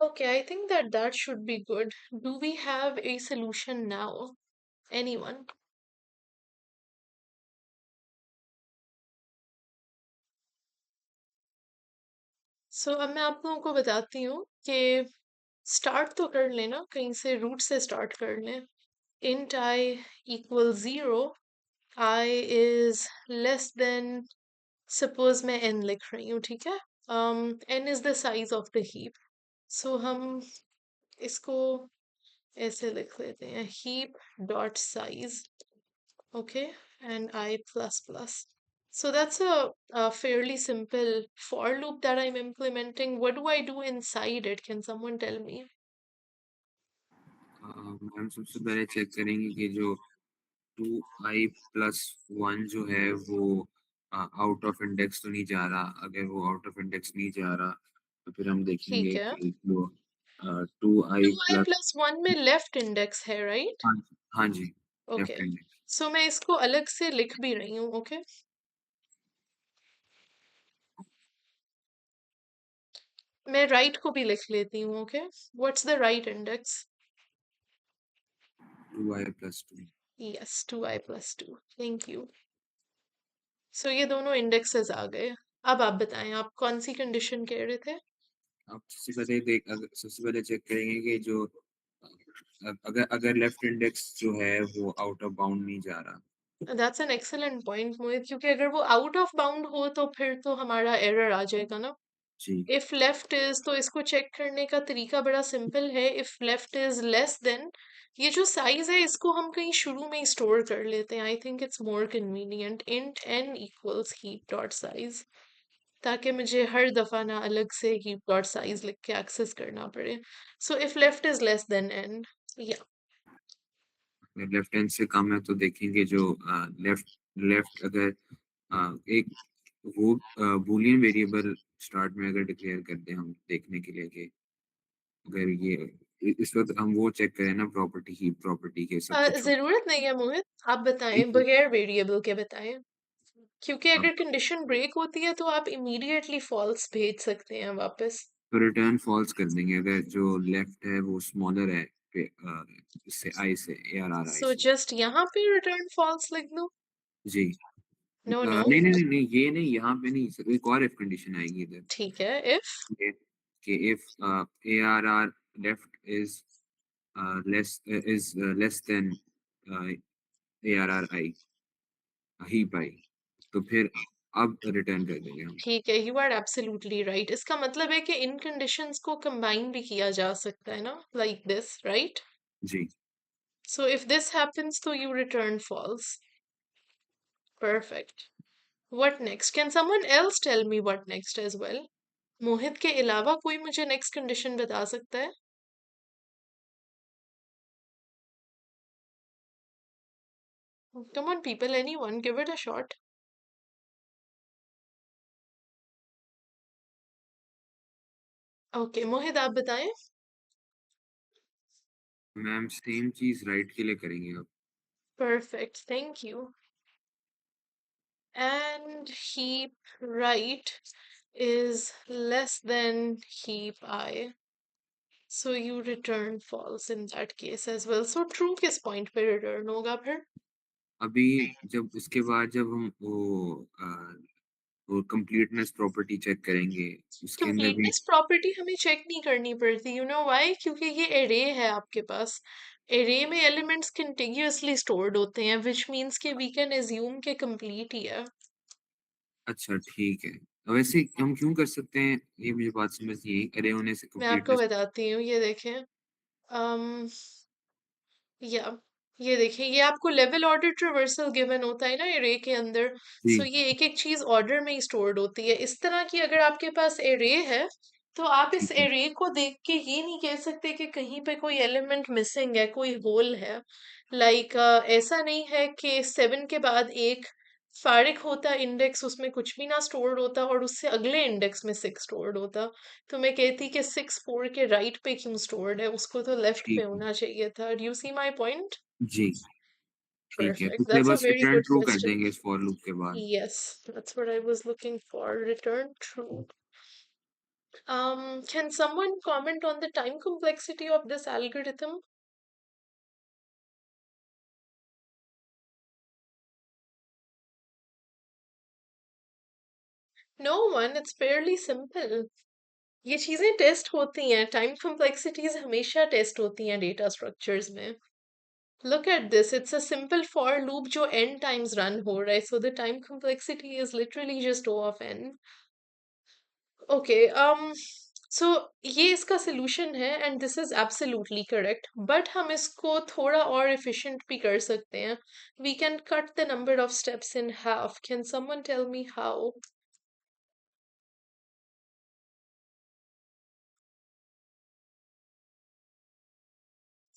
Okay, I think that should be good. Do we have a solution now? Anyone? अब मैं आप लोगों को बताती हूँ कि स्टार्ट तो कर लेना, कहीं से रूट से स्टार्ट कर लें. int I equals 0, I is less than, suppose मैं n लिख रही हूँ, ठीक है? n is the size of the heap. हम इसको ऐसे लिख लेते हैं, heap dot size, okay, and I plus plus. So that's a fairly simple for loop that I'm implementing. What do I do inside it? Can someone tell me? Ma'am सबसे पहले check करेंगे कि जो 2i+1 जो है वो out of index तो नहीं जा रहा। अगर वो आउट ऑफ इंडेक्स नहीं जा रहा तो फिर हम ठीक देखेंगे है। कि वो 2i 2i प्लस। plus 1 में लेफ्ट इंडेक्स है, राइट? हाँ हाँ जी, ओके, लेफ्ट इंडेक्स। सो मैं इसको अलग से लिख भी रही हूँ, ओके? मैं राइट को भी लिख लेती हूँ, okay? What's the right index? 2i+2। Yes, 2i plus 2, thank you. So ये दोनों इंडेक्सेस आ गए। अब आप बताएं, आप कौन सी कंडीशन कह रहे थे? आप सबसे पहले चेक करेंगे कि जो अगर अगर लेफ्ट इंडेक्स जो है वो आउट ऑफ बाउंड नहीं जा रहा। दैट्स एन एक्सीलेंट पॉइंट मोहित, क्योंकि अगर वो आउट ऑफ बाउंड हो तो फिर तो हमारा एरर आ जाएगा ना। जी। इफ लेफ्ट इज, तो इसको चेक करने का तरीका बड़ा सिंपल है। If left is less then, ये जो साइज है इसको हम कहीं शुरू में ही स्टोर कर लेते हैं। I think it's more convenient, int n equals heap dot size, ताकि मुझे हर दफा ना अलग से हीप डॉट साइज लिख के एक्सेस करना पड़े। So if left is less then n, या अगर लेफ्ट हैंड से कम है तो देखेंगे जो लेफ्ट लेफ्ट अगर एक वो बूलियन वेरिएबल स्टार्ट में अगर डिक्लेयर कर दें हम देखने के लिए कि अगर ये इस वक्त हम वो चेक करें ना प्रॉपर्टी ही प्रॉपर्टी के सब कुछ हो। जरूरत नहीं है मोहित, आप बताएं, ठीक है। बगैर वेरिएबल के बताएं। क्योंकि अब अगर कंडीशन ब्रेक होती है तो आप इमीडिएटली फॉल्स भेज सकते हैं वापस। तो रिटर्न फॉल्स कर देंगे अगर जो लेफ्ट है वो स्मॉलर है इससे आई से ए आर आर आई सो से। जस्ट यहाँ पे रिटर्न फॉल्स लिख दो। जी। नो नो, नहीं नहीं नहीं नहीं, ये नहीं, यहाँ पे नहीं सर, एक और इफ कंडीशन आएगी इधर। ठीक है, इफ ये कि if A R R left is less than A R R i ही पाई तो फिर अब रिटर्न कर देंगे हम। ठीक है, यू आर एब्सोल्युटली राइट। इसका मतलब है कि इन कंडीशंस को कंबाइन भी किया जा सकता है ना, लाइक दिस, राइट? जी। सो इफ दिस हैपेंस तो you return false. Perfect. What next? Can someone else tell me what next as well? Mohit के अलावा कोई मुझे नेक्स्ट कंडीशन बता सकता है? Come on, people, anyone, give it a shot. ओके, मोहित आप बताएं। मैम सेम चीज राइट के लिए करेंगे अब। Perfect, thank you. And heap right is less than heap I. So you return false in that case as well. So true किस point पे return होगा फिर? अभी जब उसके बाद जब हम वो कंप्लीटनेस प्रॉपर्टी चेक करेंगे उसके अंदर भी। Completeness property हमें check नहीं करनी पड़ती. You know why? क्योंकि ये array है आपके पास. Array में elements contiguously stored होते हैं, which means कि we can assume कि complete ही है. अच्छा ठीक है। वैसे हम क्यों कर सकते हैं ये मुझे बात समझ नहीं आई अरे होने से मैं आपको कंप्लीटनेस। बताती हूँ, ये देखें। um, या ये देखिए, ये आपको लेवल ऑर्डर ट्रेवर्सल गिवन होता है ना एरे के अंदर। सो जी। ये एक एक चीज ऑर्डर में ही स्टोर्ड होती है। इस तरह की अगर आपके पास एरे है तो आप इस ठीक है। एरे को देख के ये नहीं कह सकते कि कहीं पे कोई एलिमेंट मिसिंग है, कोई होल है। लाइक ऐसा नहीं है कि 7 के बाद एक फारिग होता इंडेक्स, उसमें कुछ भी ना स्टोर्ड होता और उससे अगले इंडेक्स में 6 स्टोर्ड होता। तो मैं कहती कि 6 4 के राइट पे क्यों स्टोर्ड है, उसको तो लेफ्ट पे ठीक है। होना चाहिए था। Do you see my point? जी। ठीक है तो Perfect. इसलिए That's a बस very रिटर्न good ट्रू कर question. देंगे इस फॉर लूप के बाद। Yes, that's what I was looking for. Return true. Can someone comment on the time complexity of this algorithm? No one. It's fairly simple. ये चीजें test होती हैं, time complexities हमेशा टेस्ट होती हैं डेटा स्ट्रक्चर्स में। Look at this. It's a simple for loop जो n times run हो रहा है. So the time complexity is literally just O of n. Okay. सो ये इसका सोल्यूशन है and this is absolutely correct, but हम इसको थोड़ा और एफिशिएंट भी कर सकते हैं. We can cut the number of steps in half. Can someone tell me how?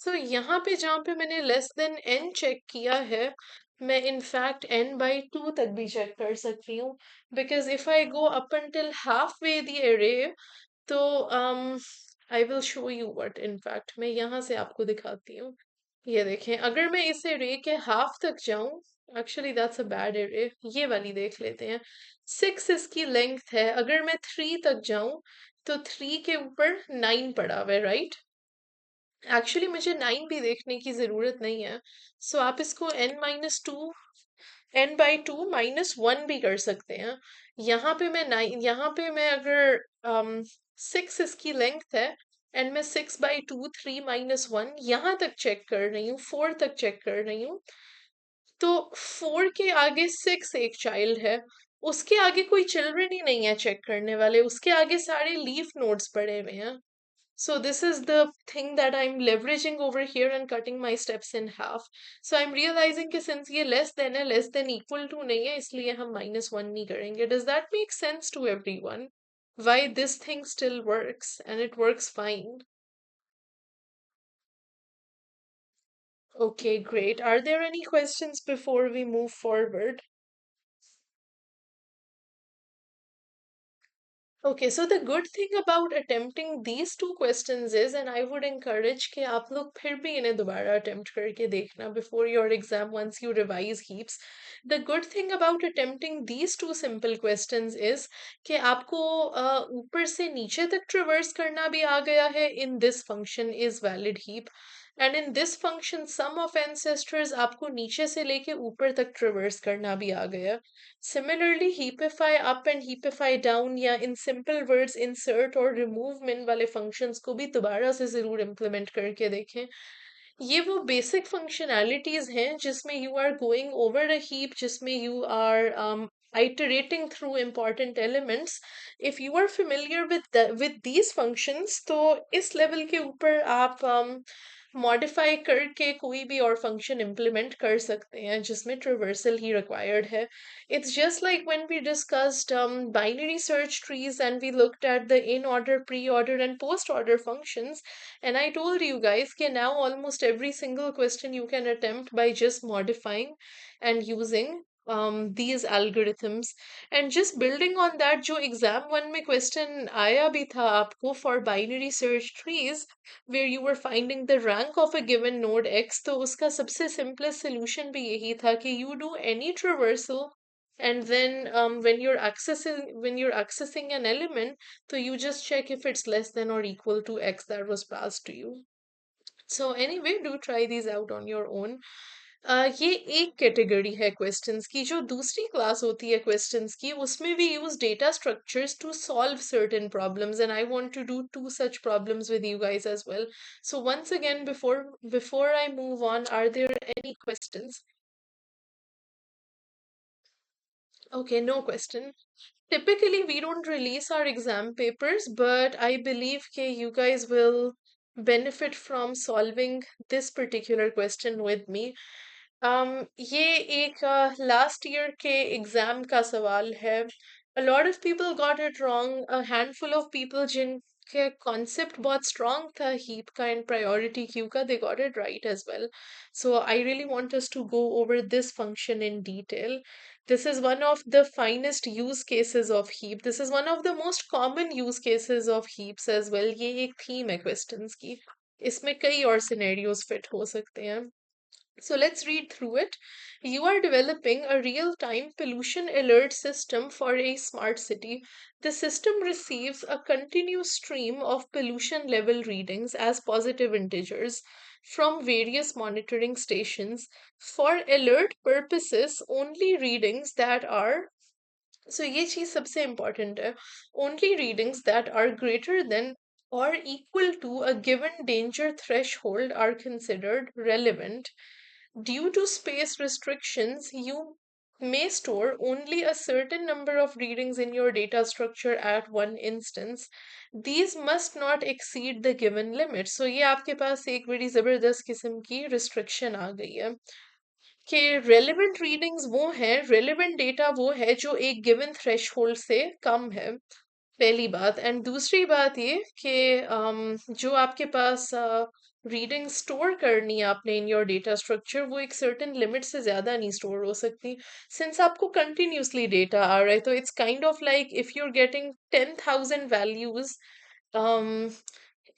So यहाँ पे जहाँ पे मैंने लेस देन n चेक किया है, मैं इनफैक्ट n/2 तक भी चेक कर सकती हूँ. Because if I go up until half way the array, तो I will show you what. In fact मैं यहाँ से आपको दिखाती हूँ. ये देखें, अगर मैं इस array के हाफ तक जाऊं, actually that's a bad array. ये वाली देख लेते हैं. 6 इसकी लेंथ है. अगर मैं 3 तक जाऊं, तो 3 के ऊपर 9 पड़ा हुआ है, राइट? एक्चुअली मुझे 9 भी देखने की जरूरत नहीं है. सो आप इसको n/2 भी कर सकते हैं. यहाँ पे मैं अगर 6 इसकी लेंथ है, एंड मैं 6/2 3 - 1 यहाँ तक चेक कर रही हूँ, 4 तक चेक कर रही हूँ. तो 4 के आगे 6 एक चाइल्ड है. उसके आगे कोई चिल्ड्रन ही नहीं है चेक करने वाले. उसके आगे सारे लीफ नोड्स पड़े हुए हैं. So this is the thing that I'm leveraging over here and cutting my steps in half. So I'm realizing कि since ये less than है, less than equal to नहीं है, इसलिए हम -1 नहीं करेंगे. Does that make sense to everyone? Why this thing still works and it works fine? Okay, great. Are there any questions before we move forward? Okay, so the good thing about attempting these two questions is, and I would encourage कि आप लोग फिर भी इन्हें दोबारा attempt करके देखना before your exam once you revise heaps. The good thing about attempting these two simple questions is कि आपको ऊपर से नीचे तक traverse करना भी आ गया है in this function is valid heap. And in this function sum of ancestors आपको नीचे से लेके ऊपर तक traverse करना भी आ गया. Similarly, heapify up and heapify down या in simple words insert और remove min वाले functions को भी दोबारा से जरूर implement करके देखें. ये वो basic functionalities हैं जिसमें you are going over a heap, जिसमें you are iterating through important elements. If you are familiar with these functions, तो इस level के ऊपर आप मॉडिफाई करके कोई भी और फंक्शन इम्प्लीमेंट कर सकते हैं जिसमें ट्रिवर्सल ही रिक्वायर्ड है. It's just like when we discussed binary search trees and we looked at the in order, pre order, and post order functions. And I told you guys that now almost every single question you can attempt by just modifying and using these algorithms. And just building on that, जो exam one में question आया भी था आपको for binary search trees, where you were finding the rank of a given node x, तो उसका सबसे simplest solution भी यही था कि you do any traversal, and then when you're accessing an element, so you just check if it's less than or equal to x that was passed to you. So anyway, do try these out on your own. ये एक category है questions की. जो दूसरी class होती है questions की, उसमें we use data structures to solve certain problems, and I want to do two such problems with you guys as well. So once again, before I move on, are there any questions? Okay, no question. Typically, we don't release our exam papers, but I believe you guys will benefit from solving this particular question with me. ये एक last year के exam का सवाल है. A lot of people got it wrong. A handful of people जिनके concept बहुत strong था heap का and priority queue का, they got it right as well. So I really want us to go over this function in detail. This is one of the finest use cases of heap. This is one of the most common use cases of heaps as well. ये एक theme है questions की. इसमें कई और scenarios fit हो सकते हैं. So let's read through it. You are developing a real-time pollution alert system for a smart city. The system receives a continuous stream of pollution level readings as positive integers from various monitoring stations. For alert purposes, only readings that are, so ये चीज सबसे important है, only readings that are greater than or equal to a given danger threshold are considered relevant. Due to space restrictions, you may store only a certain number of readings in your data structure at one instance. These must not exceed the given limit. So ये आपके पास एक बड़ी जबरदस्त किस्म की restriction आ गई है कि relevant readings वो है, relevant data वो है जो एक given threshold से कम है, पहली बात। एंड दूसरी बात ये कि जो आपके पास रीडिंग स्टोर करनी है आपने इन योर डेटा स्ट्रक्चर, वो एक सर्टेन लिमिट से ज्यादा नहीं स्टोर हो सकती, सिंस आपको कंटिन्यूसली डेटा आ रहा है। तो it's kind of like if you are getting 10,000 values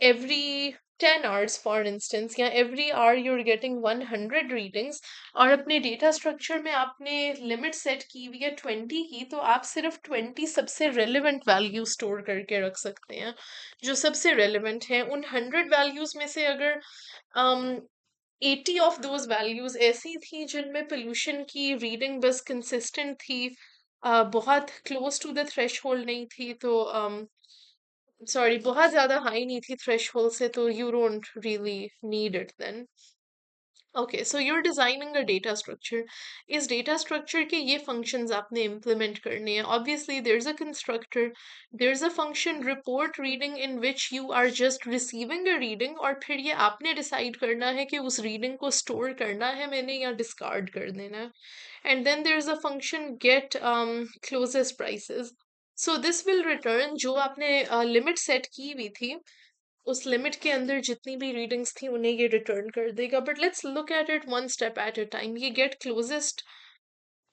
every 10 hours for instance, या every hour you're getting 100 readings, और अपने डेटा स्ट्रक्चर में आपने लिमिट सेट की हुई है 20 की, तो आप सिर्फ 20 सबसे रेलेवेंट वैल्यू स्टोर करके रख सकते हैं जो सबसे रेलेवेंट हैं। उन 100 वैल्यूज में से अगर 80 ऑफ दोज वैल्यूज ऐसी थी जिनमें पोल्यूशन की रीडिंग बस कंसिस्टेंट थी, बहुत close to the threshold नहीं थी, तो सॉरी बहुत ज्यादा हाई नहीं थी थ्रेश होल्ड से, तो you don't really need it then. Okay, so you're designing a data structure. इस डेटा स्ट्रक्चर के ये फंक्शंस आपने इम्प्लीमेंट करने हैं। Obviously there is a constructor, there is a function report reading in which you are just receiving a reading, और फिर ये आपने डिसाइड करना है कि उस रीडिंग को स्टोर करना है मैंने या डिस्कार्ड कर देना है। And then there is a function get closest prices. So this will return जो आपने लिमिट सेट की हुई थी, उस लिमिट के अंदर जितनी भी रीडिंग्स थी उन्हें ये रिटर्न कर देगा। But let's look at it one step at a time. ये गेट क्लोजेस्ट,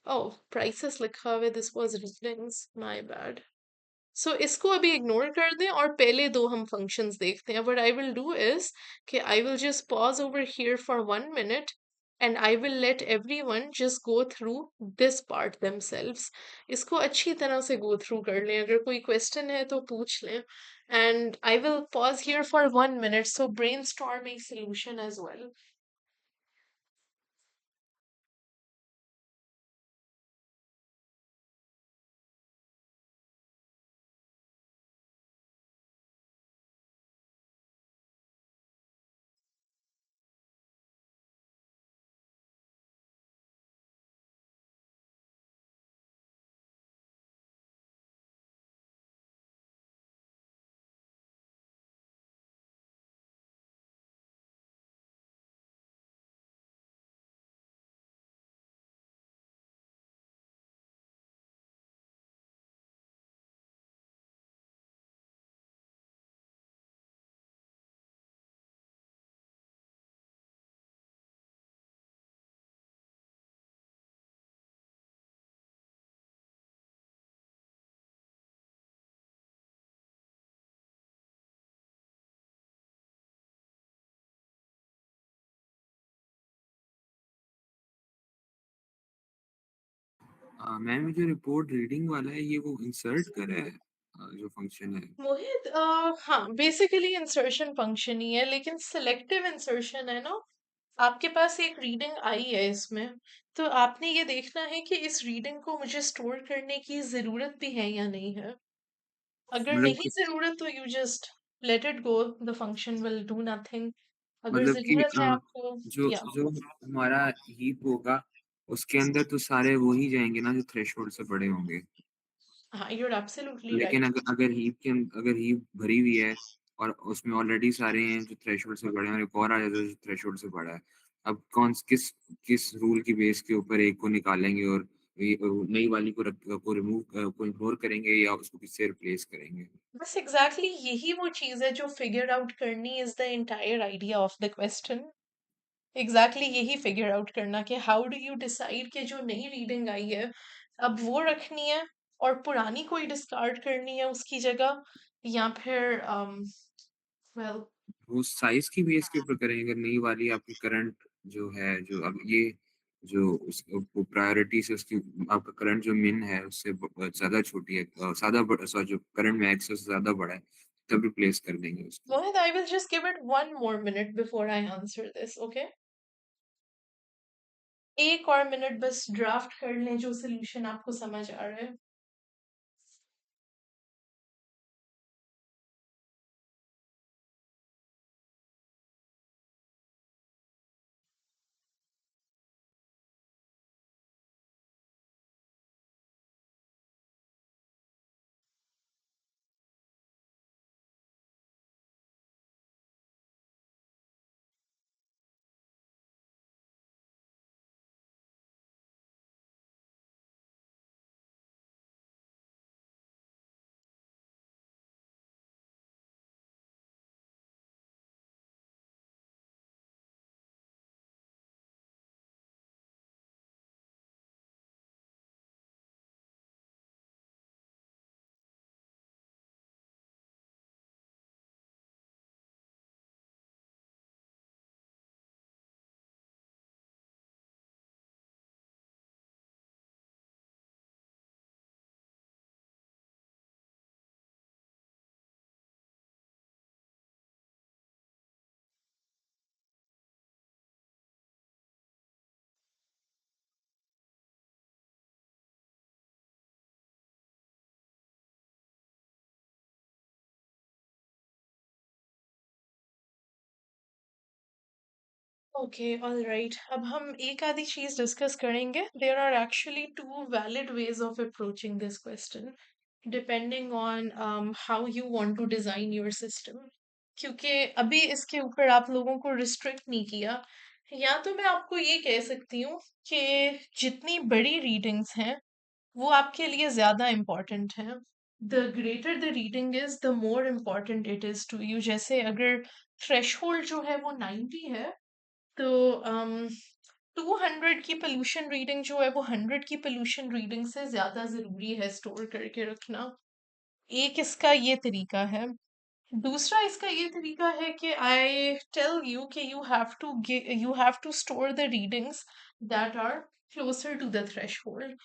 ओह प्राइसेस लिखा हुआ है, this was readings, my bad. So इसको अभी इग्नोर कर दें और पहले दो हम फंक्शंस देखते हैं। What I will do is कि I will just pause over here for 1 minute and I will let everyone just go through this part themselves. इसको अच्छी तरह से गो थ्रू कर लें, अगर कोई क्वेश्चन है तो पूछ लें। And I will pause here for 1 minute, so brainstorm a solution as well. Ma'am जो रिपोर्ट रीडिंग वाला है ये वो इंसर्ट कर रहा है जो फंक्शन है। मोहित, हाँ बेसिकली इंसर्शन फंक्शन ही है, लेकिन सिलेक्टिव इंसर्शन है ना। आपके पास एक रीडिंग आई है इसमें, तो आपने ये देखना है कि इस रीडिंग को मुझे स्टोर करने की जरूरत भी है या नहीं है। अगर मतलब नहीं कि जरूरत तो you just let it go, the function will do nothing. अगर मतलब कि जरूरत है आपको, जो या जो हमारा हीप होगा उसके अंदर तो सारे वो ही जाएंगे ना जो थ्रेशोल्ड से बड़े होंगे। हाँ यू आर एब्सोल्युटली लेकिन राइट। अगर हीप भरी हुई है और उसमें ऑलरेडी सारे हैं जो थ्रेशोल्ड से बड़े हैं और एक और आ जाता है जो थ्रेशोल्ड से बड़ा है, अब कौन किस किस रूल की बेस के ऊपर एक को निकालेंगे और नई वाली को रिमूव को इग्नोर करेंगे या उसको किससे रिप्लेस करेंगे। बस एग्जैक्टली यही वो चीज है जो फिगर आउट करनी is the entire idea of the question. Exactly यही फिगर आउट करना कि हाउ डू यू डिसाइड कि जो नई रीडिंग आई है अब वो रखनी है और पुरानी कोई डिस्कार्ड करनी है उसकी जगह, या फिर वेल। वो साइज की बेस के ऊपर करेंगे। अगर नई वाली आपकी करंट जो है जो अब ये जो उसको प्रायोरिटी से उसकी आपका करंट जो मिन है उससे ज्यादा छोटी है, सॉरी जो करंट मैक्स है उससे ज्यादा बड़ा है, तब रिप्लेस कर देंगे उसको। Mohit, I will just give it 1 more minute before I answer this, okay. एक और मिनट बस ड्राफ्ट कर लें जो सोल्यूशन आपको समझ आ रहा है। Okay, alright. अब हम एक आधी चीज डिस्कस करेंगे। There are actually two valid ways of approaching this question depending on how you want to design your system. क्योंकि अभी इसके ऊपर आप लोगों को रिस्ट्रिक्ट नहीं किया। या तो मैं आपको ये कह सकती हूँ कि जितनी बड़ी रीडिंग्स हैं वो आपके लिए ज्यादा इम्पोर्टेंट है। The greater the reading is the more important it is to you. जैसे अगर थ्रेशहोल्ड जो है वो 90 है, तो 200 की पोल्यूशन रीडिंग जो है वो 100 की पोल्यूशन रीडिंग से ज्यादा जरूरी है स्टोर करके रखना। एक इसका ये तरीका है। दूसरा इसका ये तरीका है कि आई टेल यू कि you have to store the readings that are closer to the threshold.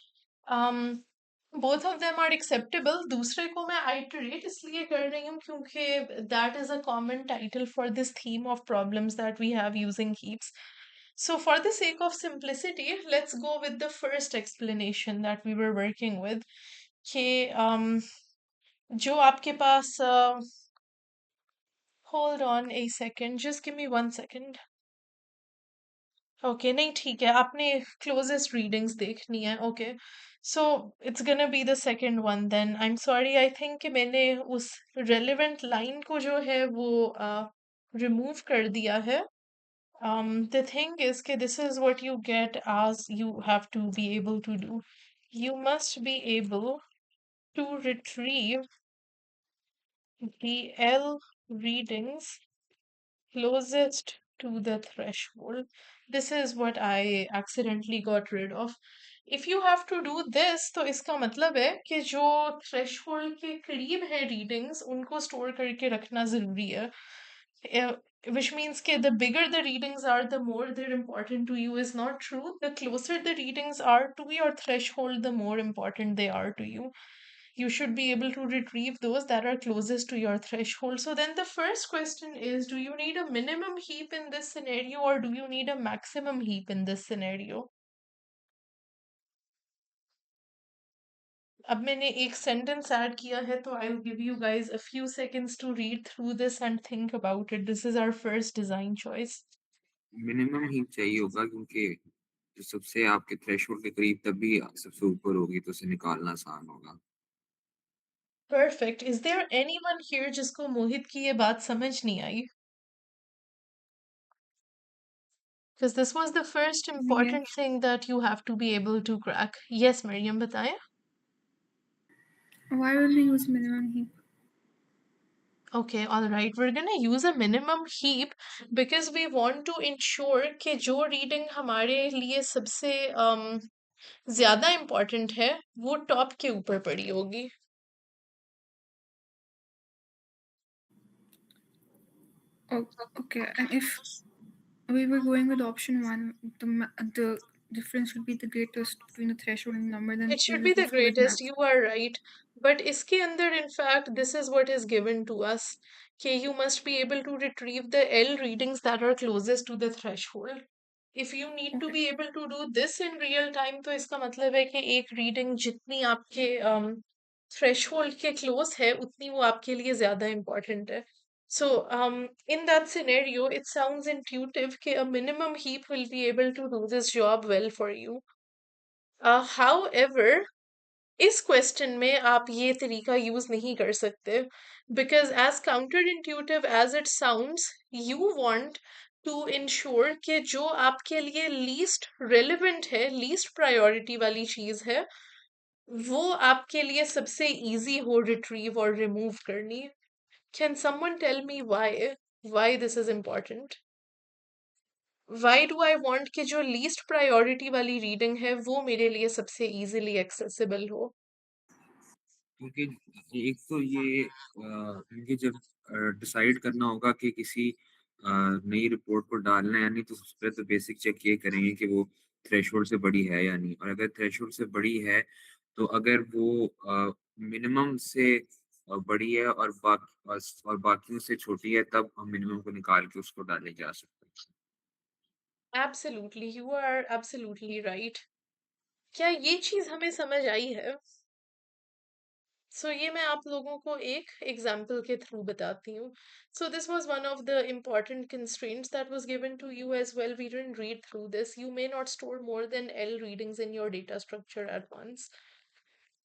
Both of them are acceptable. दूसरे को मैं आइटरेट इसलिए कर रही हूँ क्योंकि that is a common title for this theme of problems that we have using heaps. So for the sake of simplicity, let's go with the first explanation that we were working with. कि जो आपके पास hold on a second, just give me 1 second. ओके, नहीं ठीक है, आपने closest readings देखनी है। Okay, so it's gonna be the second one then. I am sorry, I think कि मैंने उस रेलेवेंट लाइन को जो है वो रिमूव कर दिया है। The thing is कि this is what you get as you have to be able to do. You must be able to retrieve the L readings closest to the threshold. This is what I accidentally got rid of. If you have to do this, तो इसका मतलब है कि जो threshold के करीब है readings, उनको store करके रखना ज़रूरी है. Uh, which means कि the bigger the readings are, the more they're important to you is not true. The closer the readings are to your threshold, the more important they are to you. You should be able to retrieve those that are closest to your threshold. So then the first question is, do you need a minimum heap in this scenario or do you need a maximum heap in this scenario? अब मैंने एक sentence add किया है, तो I'll give you guys a few seconds to read through this and think about it. This is our first design choice. Minimum ही चाहिए होगा क्योंकि जो सबसे आपके थ्रेशोल्ड के करीब तभी सबसे ऊपर होगी तो उसे निकालना आसान होगा। Perfect. Is there anyone here जिसको मोहित की ये बात समझ नहीं आई? Because this was the first Yeah. important thing that you have to be able to crack. Yes, Miriam, बताएं. Why will we use minimum heap? Okay, all right. We're gonna use a minimum heap because we want to ensure कि जो reading हमारे लिए सबसे ज्यादा important है वो top के ऊपर पड़ी होगी. Oh, okay. And if we were going with option one, the difference would be the greatest between the threshold and number, then It we should will be go the for with greatest. max. You are right. But इसके अंदर, in fact, this is what is given to us. कि you must be able to retrieve the L readings that are closest to the threshold. If you need to Okay. be able to do this in real time, तो इसका मतलब है कि एक reading जितनी आपके threshold के close है, उतनी वो आपके लिए ज़्यादा important है. So, in that scenario, it sounds intuitive कि a minimum heap will be able to do this job well for you. However, इस क्वेश्चन में आप ये तरीका यूज नहीं कर सकते because as counter intuitive as it sounds, you want to ensure कि जो आपके लिए लीस्ट रेलिवेंट है, लीस्ट प्रायोरिटी वाली चीज है, वो आपके लिए सबसे इजी हो रिट्रीव और रिमूव करनी. Can someone tell me why this is important? Why do I want कि जो लीस्ट प्रायोरिटी वाली रीडिंग है वो मेरे लिए सबसे इजीली एक्सेसिबल हो? क्योंकि एक तो ये क्योंकि जब डिसाइड करना होगा कि किसी नई रिपोर्ट को डालना है या नहीं तो सबसे पहले तो बेसिक चेक ये करेंगे कि वो थ्रेशोल्ड से बड़ी है या नहीं, और अगर थ्रेशोल्ड से बड़ी है तो अगर वो मिनिमम से बड़ी है और बाकियों से छोटी है तब हम मिनिमम को निकाल के उसको डाले जा सकते हैं। Absolutely, you are absolutely right. क्या ये चीज हमें समझ आई है? सो ये मैं आप लोगों को एक एग्जाम्पल के थ्रू बताती हूँ. So this was one of the important constraints that was given to you as well. We didn't read through this. You may not store more than L readings in your data structure at once.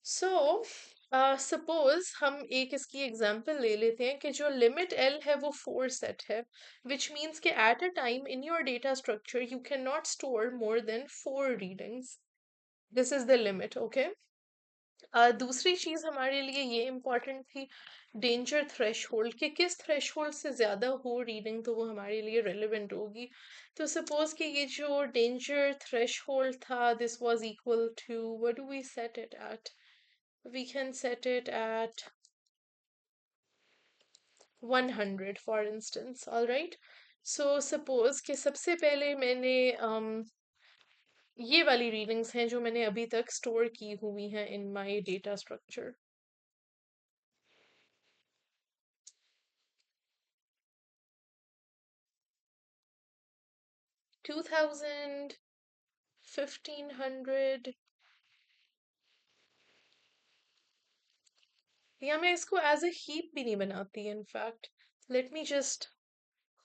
So suppose हम एक इसकी example ले लेते हैं कि जो limit L है वो 4 सेट है, which means कि at a time in your data structure you cannot store more than 4 readings. This is the limit, okay? दूसरी चीज हमारे लिए ये इम्पोर्टेंट थी, डेंजर थ्रेशहोल्ड, कि किस थ्रेशहोल्ड से ज्यादा हो रीडिंग तो वो हमारे लिए रेलेवेंट होगी. तो सपोज कि ये जो डेंजर थ्रेशहोल्ड था, this was equal to, what do we set it at, we can set it at 100 for instance. All right, so suppose कि सबसे पहले मैंने ये वाली रीडिंग्स हैं जो मैंने अभी तक स्टोर की हुई हैं इन माय डेटा स्ट्रक्चर. 2000, 1500, या मैं इसको एज अ हीप भी नहीं बनाती. In fact let me just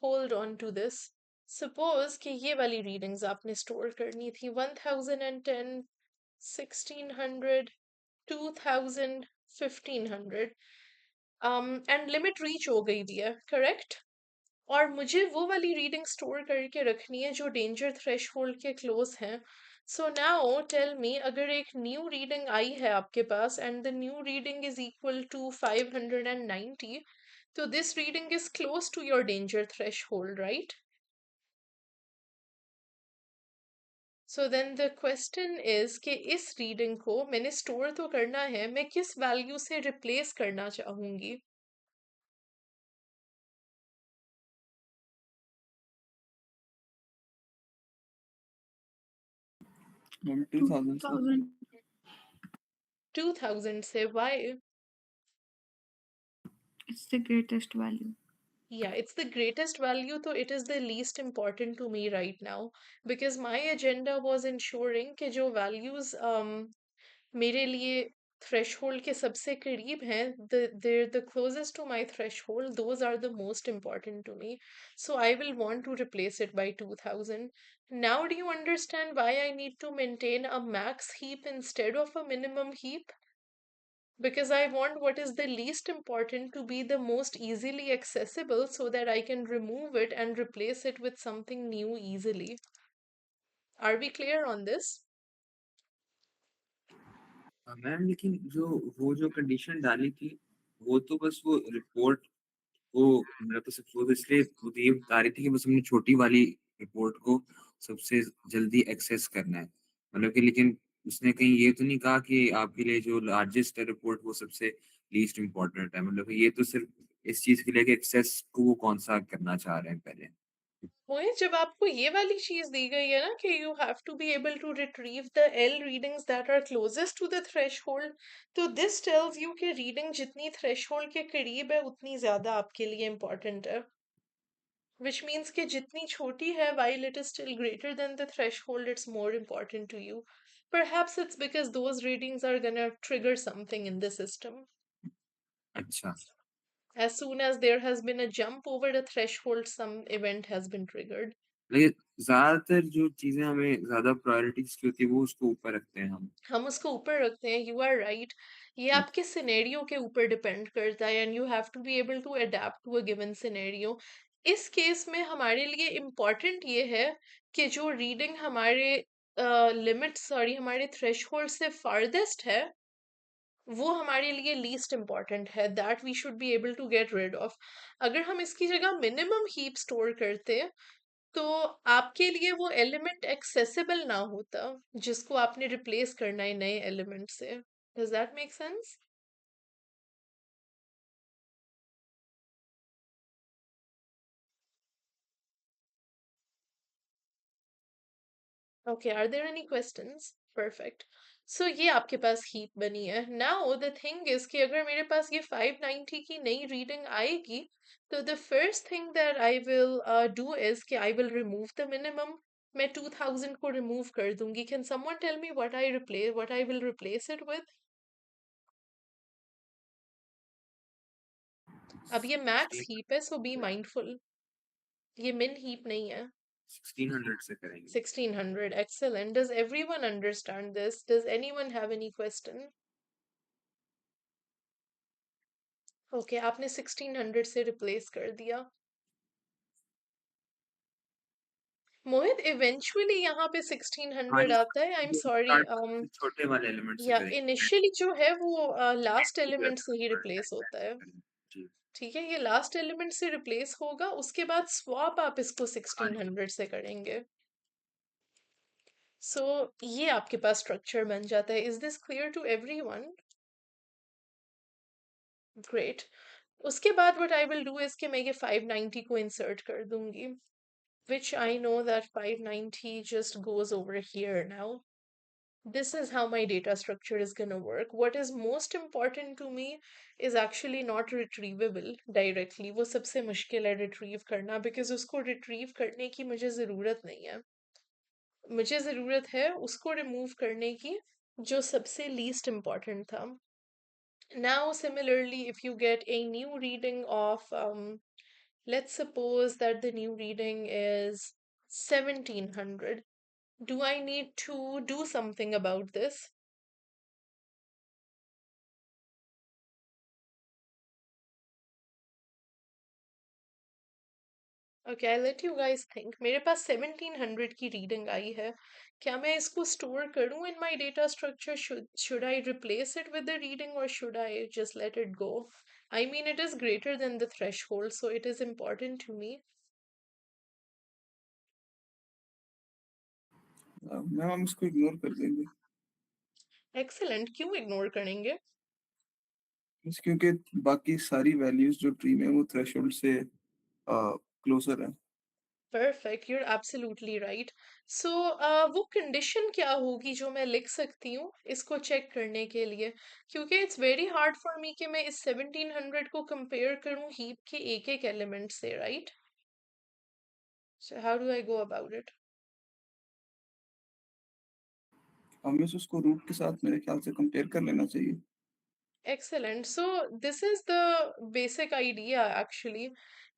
hold on to this. Suppose कि ये वाली रीडिंग्स आपने स्टोर करनी थी, 1010, 1600, 2000, 1500, एंड लिमिट रीच हो गई भी है, करेक्ट. और मुझे वो वाली रीडिंग स्टोर करके रखनी है जो डेंजर थ्रेशहोल्ड के क्लोज हैं. सो नाउ टेल मी, अगर एक न्यू रीडिंग आई है आपके पास and the new reading is equal to 590, तो this reading is close to your danger threshold, right? So then the question is कि इस रीडिंग को मैंने स्टोर तो करना है, मैं किस वैल्यू से रिप्लेस करना चाहूंगी. 2000 sir. 2000. 2000 से, Y? It's the greatest value. Yeah, it's the greatest value, so it is the least important to me right now, because my agenda was ensuring कि जो values मेरे लिए threshold के सबसे करीब हैं, they're the closest to my threshold, those are the most important to me. So I will want to replace it by 2000. Now do you understand why I need to maintain a max heap instead of a minimum heap? Because I want what is the least important to be the most easily accessible so that I can remove it and replace it with something new easily. Are we clear on this? Ma'am लेकिन जो वो जो condition डाली थी वो तो बस वो रिपोर्ट को मतलब तो सपोज इसलिए वो ये बता रही थी कि बस हमने छोटी वाली रिपोर्ट को सबसे जल्दी एक्सेस करना है, मतलब कि लेकिन उसने कहीं ये तो नहीं कहा कि आपके लिए जो लार्जेस्ट है रिपोर्ट वो सबसे लीस्ट इम्पोर्टेंट है, मतलब कि ये तो सिर्फ इस चीज के लिए कि एक्सेस को वो कौन सा करना चाह रहे हैं पहले. मोहित, जब आपको ये वाली चीज दी गई है ना कि you have to be able to retrieve the L readings that are closest to the threshold, तो this tells you कि reading जितनी threshold के करीब है उतनी ज्यादा आपके लिए important है. Which means कि जितनी छोटी है, while it is still greater than the threshold, it's more important to you. Perhaps it's because those readings are gonna trigger something in the system. अच्छा, As soon as there has been a jump over the threshold, some event has been triggered. लेकिन ज्यादातर जो चीजें हमें ज्यादा priorities की होती है वो उसको ऊपर रखते हैं हम उसको ऊपर रखते हैं, यू आर राइट. ये हम. आपके सिनेरियो के ऊपर डिपेंड करता है, and you have to be able to adapt to a given scenario. इस केस में हमारे लिए इम्पोर्टेंट ये है कि जो रीडिंग हमारे लिमिट, सॉरी, हमारे थ्रेशहोल्ड से फारदेस्ट है, वो हमारे लिए लीस्ट इम्पॉर्टेंट है, that we should be able to get rid of. अगर हम इसकी जगह मिनिमम हीप स्टोर करते तो आपके लिए वो एलिमेंट एक्सेसिबल ना होता जिसको आपने रिप्लेस करना है नए एलिमेंट से. Does that make sense? Okay, are there any questions? Perfect. So ये आपके पास हीप बनी है. नाउ द थिंग इज कि अगर मेरे पास ये 590 की नई रीडिंग आएगी, तो the first thing that I will do is कि I will remove the minimum. मैं 2000 को रिमूव कर दूंगी. Can someone tell me what I will replace it with? अब ये मैक्स हीप है, सो बी माइंडफुल, ये मिन हीप नहीं है। 1600 से करेंगे। 1600, excellent. Does everyone understand this? Does anyone have any question? Okay, आपने 1600 से रिप्लेस कर दिया। मोहित, इवेंचुअली यहाँ पे 1600 आता है। आई एम सॉरी, छोटे वाले एलिमेंट से या करेंगे। इनिशियली जो है वो लास्ट एलिमेंट से ही रिप्लेस होता है। जी। ठीक है, ये लास्ट एलिमेंट से रिप्लेस होगा, उसके बाद स्वैप आप इसको 1600 से करेंगे। सो ये आपके पास स्ट्रक्चर बन जाता है। Is this clear to everyone? Great. उसके बाद what I will do is कि मैं ये 590 को इंसर्ट कर दूंगी, which I know that 590 just goes over here now. This is how my data structure is going to work. What is most important to me is actually not retrievable directly. वो सबसे मुश्किल है retrieve करना, because उसको retrieve करने की मुझे ज़रूरत नहीं है। मुझे ज़रूरत है उसको remove करने की जो सबसे least important था। Now, similarly, if you get a new reading of, let's suppose that the new reading is 1700. Do I need to do something about this? Okay, I'll let you guys think. मेरे पास 1700 की reading आई है। क्या मैं इसको store करूं in my data structure? Should I replace it with the reading, or should I just let it go? I mean, it is greater than the threshold, so it is important to me. Ma'am हम इसको ignore कर देंगे। Excellent. क्यों ignore करेंगे? क्योंकि बाकी सारी values जो ट्री में वो थ्रेशोल्ड से क्लोजर है। Perfect, you're absolutely right. So, वो कंडीशन क्या होगी जो मैं लिख सकती हूँ इसको चेक करने के लिए? क्योंकि it's very hard for me कि मैं इस 1700 को कंपेयर करूँ हीप के एक एक एलिमेंट से, right? So how do I go about it? हमें उसको रूट के साथ मेरे ख्याल से कंपेयर कर लेना चाहिए। Excellent. So this is the basic idea actually.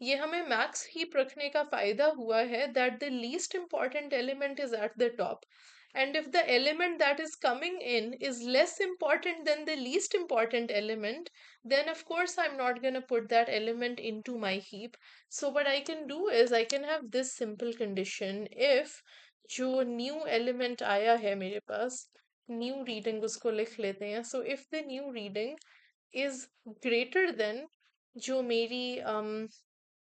ये हमें max heap रखने का फायदा हुआ है that the least important element is at the top. And if the element that is coming in is less important than the least important element, then of course I'm not going to put that element into my heap. So what I can do is I can have this simple condition. If जो new element आया है मेरे पास, new reading उसको लिख लेते हैं। So if the new reading is greater than जो मेरी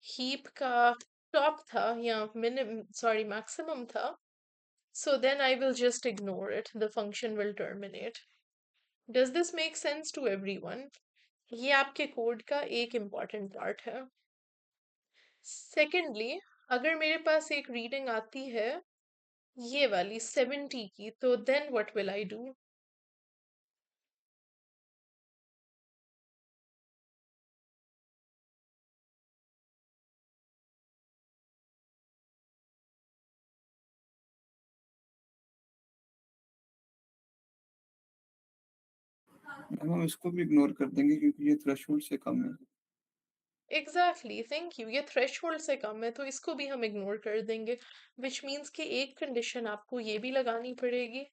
heap का top था या maximum था, so then I will just ignore it. The function will terminate. Does this make sense to everyone? ये आपके कोड का एक important part है। Secondly, अगर मेरे पास एक reading आती है ये वाली 70 की, तो then what will I do? Ma'am हम इसको भी इग्नोर कर देंगे क्योंकि ये थ्रेशोल्ड से कम है। Exactly, thank you. ये थ्रेशोल्ड से कम है तो इसको भी हम इग्नोर कर देंगे, विच मीन्स कि एक कंडीशन आपको ये भी लगानी पड़ेगी।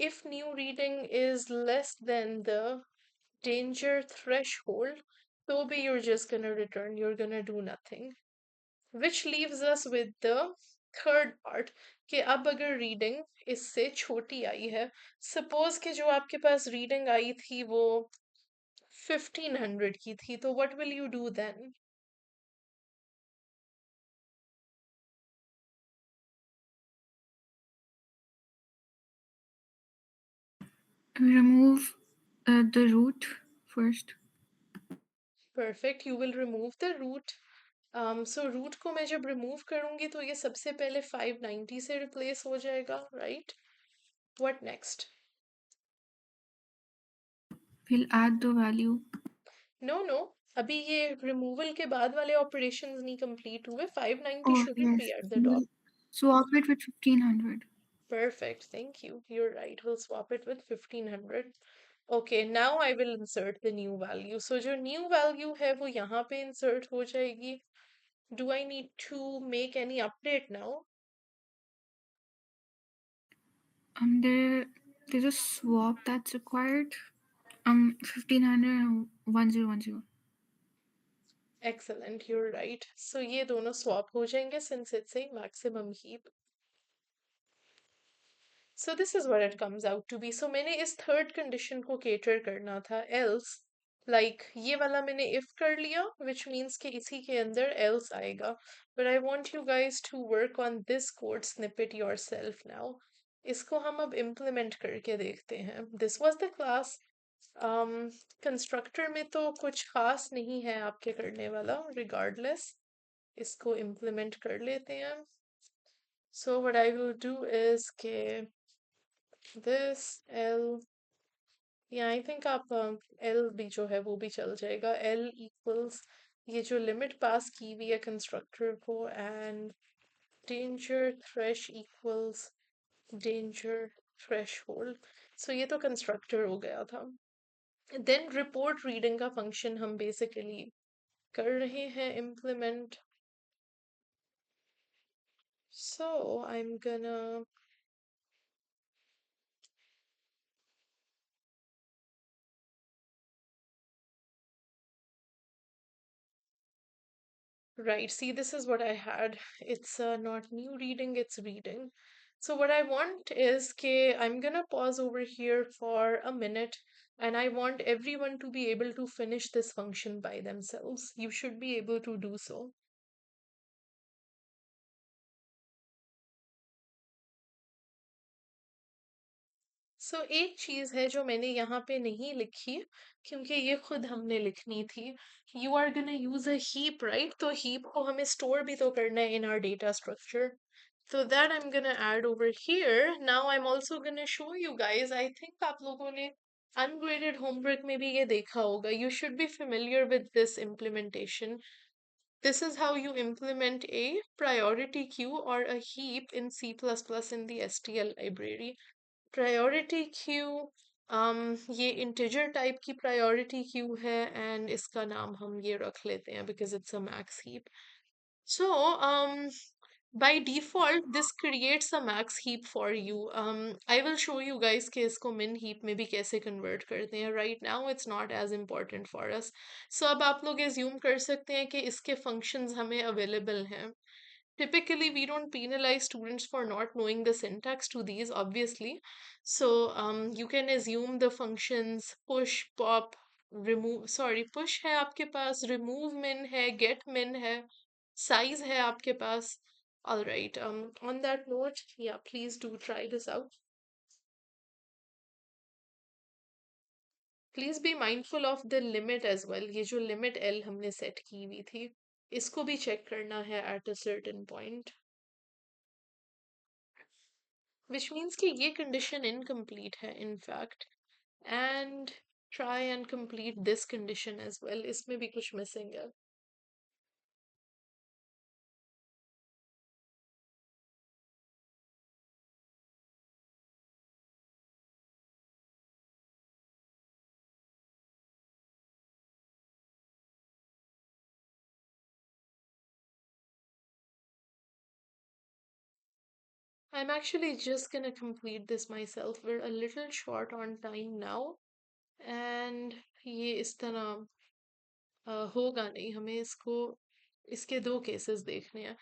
If new reading is less than the danger threshold, तो भी you're just gonna return, you're gonna do nothing, which leaves us with the third part कि अब अगर रीडिंग इससे छोटी आई है, सपोज कि जो आपके पास रीडिंग आई थी वो 1500 की थी, तो what will you do then? Remove the root first. Perfect, you will remove the root. So root को मैं जब remove करूंगी तो ये सबसे पहले 590 से replace हो जाएगा, right? What next? We'll add the value. No, अभी ये removal के बाद वाले operations नहीं complete हुए। 590 Oh, shouldn't yes. be at the We'll top. swap it with 1500. Perfect, thank you. You're right. We'll swap it with 1500. Okay, now I will insert the new value. So जो new value है वो यहाँ पे insert हो जाएगी. Do I need to make any update now? There's a swap that's required. 1500 and 1010. Excellent, you're right. So ये दोनों swap हो जाएंगे since it's a maximum heap. So this is what it comes out to be. So मैंने इस third condition को cater करना था, else like ये वाला मैंने if कर लिया, which means कि इसी के अंदर else आएगा. But I want you guys to work on this code snippet yourself now. इसको हम अब implement करके देखते हैं. This was the class. Constructor में तो कुछ खास नहीं है आपके करने वाला, regardless. इसको implement कर लेते हैं. So what I will do is कि this L, yeah, I think आप L भी जो है वो भी चल जाएगा. L equals ये जो लिमिट पास की हुई है कंस्ट्रक्टर को, and danger thresh equals danger threshold. So ये तो कंस्ट्रक्टर हो गया था. Then report reading का फंक्शन हम बेसिकली कर रहे हैं implement. So I'm gonna right, see, this is what I had. It's not new reading, it's reading. So what I want is que I'm gonna pause over here for a minute and I want everyone to be able to finish this function by themselves. You should be able to do so. सो एक चीज है जो मैंने यहाँ पे नहीं लिखी क्योंकि ये खुद हमने लिखनी थी. You are gonna use a heap, right? तो हीप को हमें स्टोर भी तो करना है in our data structure. So that I'm gonna add over here. Now I'm also gonna show you guys. I think आप लोगों ने ungraded homework में भी ये देखा होगा. You should be familiar with this implementation. This is how you implement a priority queue or a heap in C++ in the STL library. Priority queue ये integer type की प्रायोरिटी क्यू है and इसका नाम हम ये रख लेते हैं because it's a max heap. So by default this creates a max heap for you. I will show you guys कि इसको min heap में भी कैसे convert करते हैं. Right now it's not as important for us. So अब आप लोग assume कर सकते हैं कि इसके functions हमें available हैं. Typically, we don't penalize students for not knowing the syntax to these, obviously. So you can assume the functions push, pop, remove. Sorry, push है आपके पास, remove min है, get min है, size है आपके पास. All right. On that note, yeah, please do try this out. Please be mindful of the limit as well. ये जो limit L हमने set की हुई थी, इसको भी check करना है at a certain point. Which means कि ये condition incomplete है in fact. And try and complete this condition as well. इसमें भी कुछ missing है. I'm actually just gonna complete this myself. We're a little short on time now. And ये इस तरह होगा नहीं. हमें इसको इसके दो केसेस देखने हैं.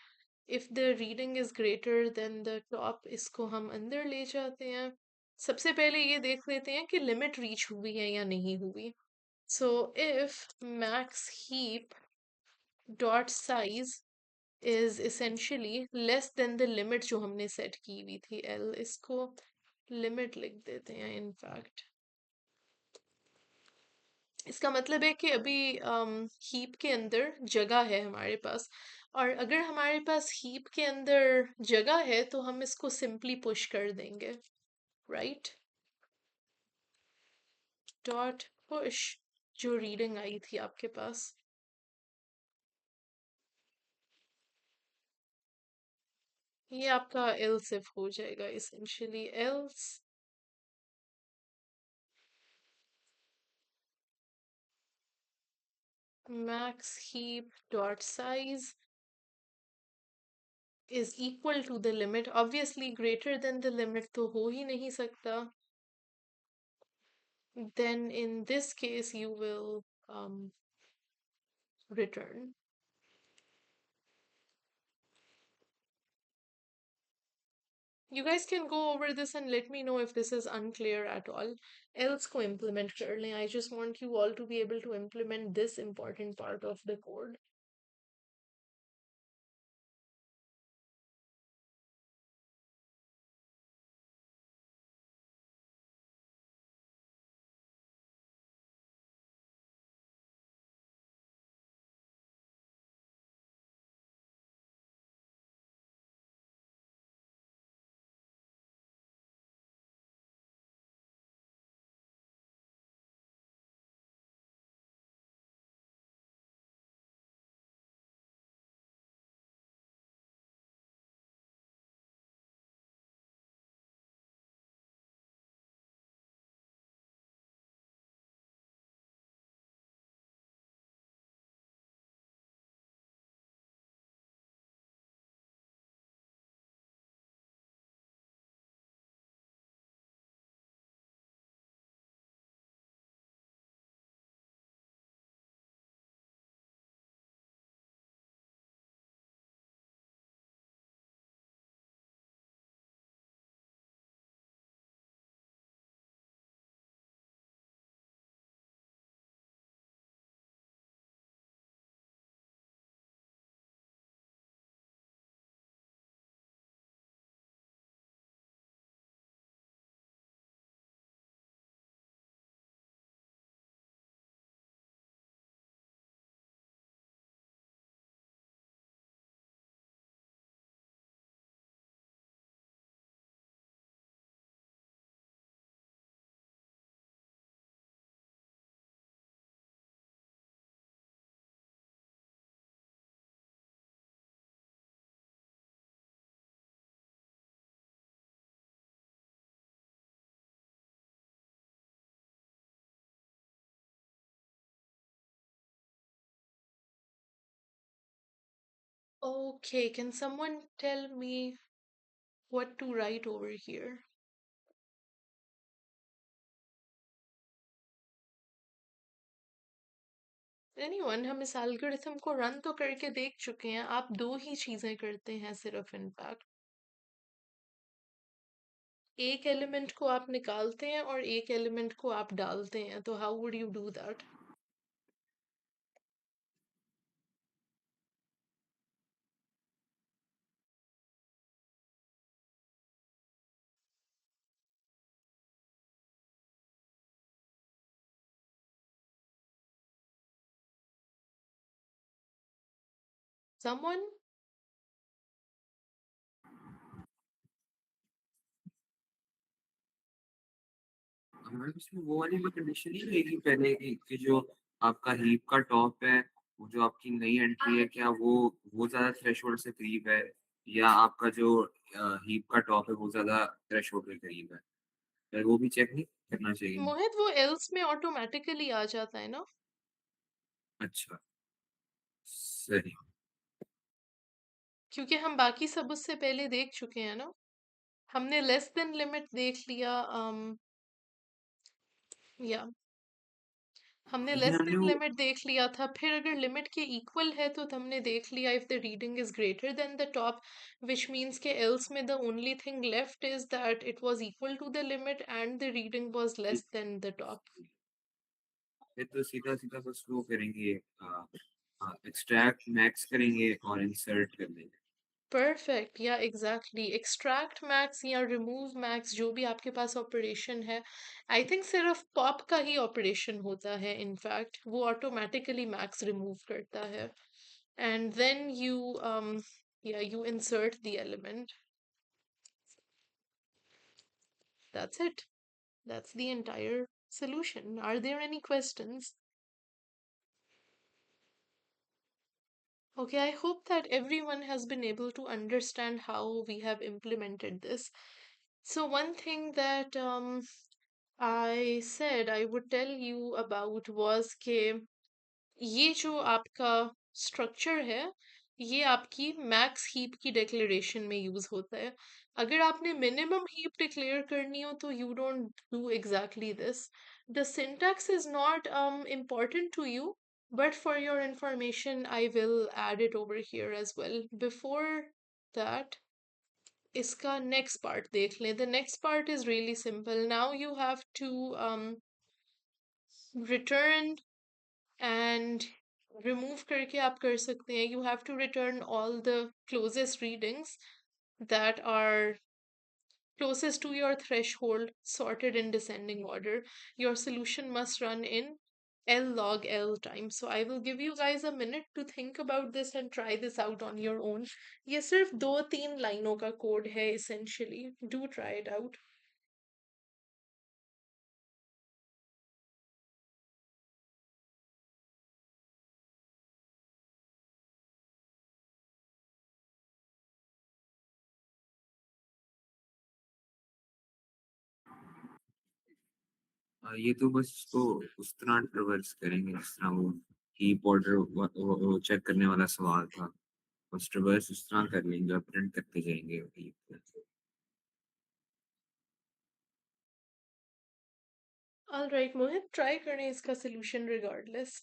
If the reading is greater than the top, इसको हम अंदर ले जाते हैं. सबसे पहले ये देख लेते हैं कि लिमिट रीच हुई है या नहीं हुई. So if max heap dot size is essentially less than the limit जो हमने set की हुई थी L, इसको limit लिख देते हैं in fact. इसका मतलब है कि अभी हीप के अंदर जगह है हमारे पास, और अगर हमारे पास हीप के अंदर जगह है तो हम इसको सिंपली पुश कर देंगे, राइट? डॉट पुश जो रीडिंग आई थी आपके पास, ये आपका else if हो जाएगा essentially. else max heap dot size is equal to the limit. Obviously greater than the limit तो हो ही नहीं सकता. Then in this case you will return. You guys can go over this and let me know if this is unclear at all. Else को implement कर लें. I just want you all to be able to implement this important part of the code. Okay, can someone tell me what to write over here? Anyone? हम इस algorithm को run तो करके देख चुके हैं. आप दो ही चीजें करते हैं सिर्फ इनफैक्ट. एक एलिमेंट को आप निकालते हैं और एक एलिमेंट को आप डालते हैं. तो how would you do that? Someone? हमारे उसमें वो वाली भी कंडीशन नहीं रहेगी पहले कि जो आपका हीप का टॉप है, वो जो आपकी नई एंट्री है, क्या वो ज़्यादा थ्रेशोल्ड से करीब है या आपका जो हीप का टॉप है वो ज़्यादा थ्रेशोल्ड के करीब है? फिर वो भी चेक नहीं करना चाहिए? मोहित वो एल्स में ऑटोमेटिकली आ जाता है ना. अच्छा, सही। क्योंकि हम बाकी सब उससे पहले देख चुके हैं ना. हमने लेस देन लिमिट देख लिया. या हमने लेकिन लेस हमने देन वो लिमिट देख लिया था. फिर अगर लिमिट के इक्वल है तो हमने देख लिया if the reading is greater than the top, which means के एल्स में the only thing left is that it was equal to the limit and the reading was less than the top. फिर तो सीधा-सीधा बस वो करेंगे extract max करेंगे और insert कर देंगे। परफेक्ट. या एग्जैक्टली एक्सट्रैक्ट मैक्स या रिमूव मैक्स जो भी आपके पास ऑपरेशन है. आई थिंक सिर्फ पॉप का ही ऑपरेशन होता है. इनफैक्ट वो ऑटोमेटिकली मैक्स रिमूव करता है. And then you insert the element. That's it. That's the entire solution. Are there any questions? Okay, I hope that everyone has been able to understand how we have implemented this. So one thing that I said I would tell you about was ke ये जो आपका structure है, ये आपकी max heap की declaration में use होता है। अगर आपने मिनिमम हीप डिक्लेयर करनी हो तो you don't do exactly this. The syntax is not important to you, but for your information I will add it over here as well. Before that, इसका next part देख लें. The next part is really simple. Now you have to return, and remove करके आप कर सकते हैं. You have to return all the closest readings that are closest to your threshold, sorted in descending order. Your solution must run in L log L time. So I will give you guys a minute to think about this and try this out on your own. ये सिर्फ 2-3 लाइनों का code है essentially. Do try it out. ये तो बस इसको उस तरह ट्रिवर्स करेंगे जिस तरह वो कीप ऑर्डर वो चेक करने वाला सवाल था, बस ट्रिवर्स उस तरह कर लेंगे और प्रिंट करते जाएंगे heap। Alright मोहित, try करें इसका solution regardless.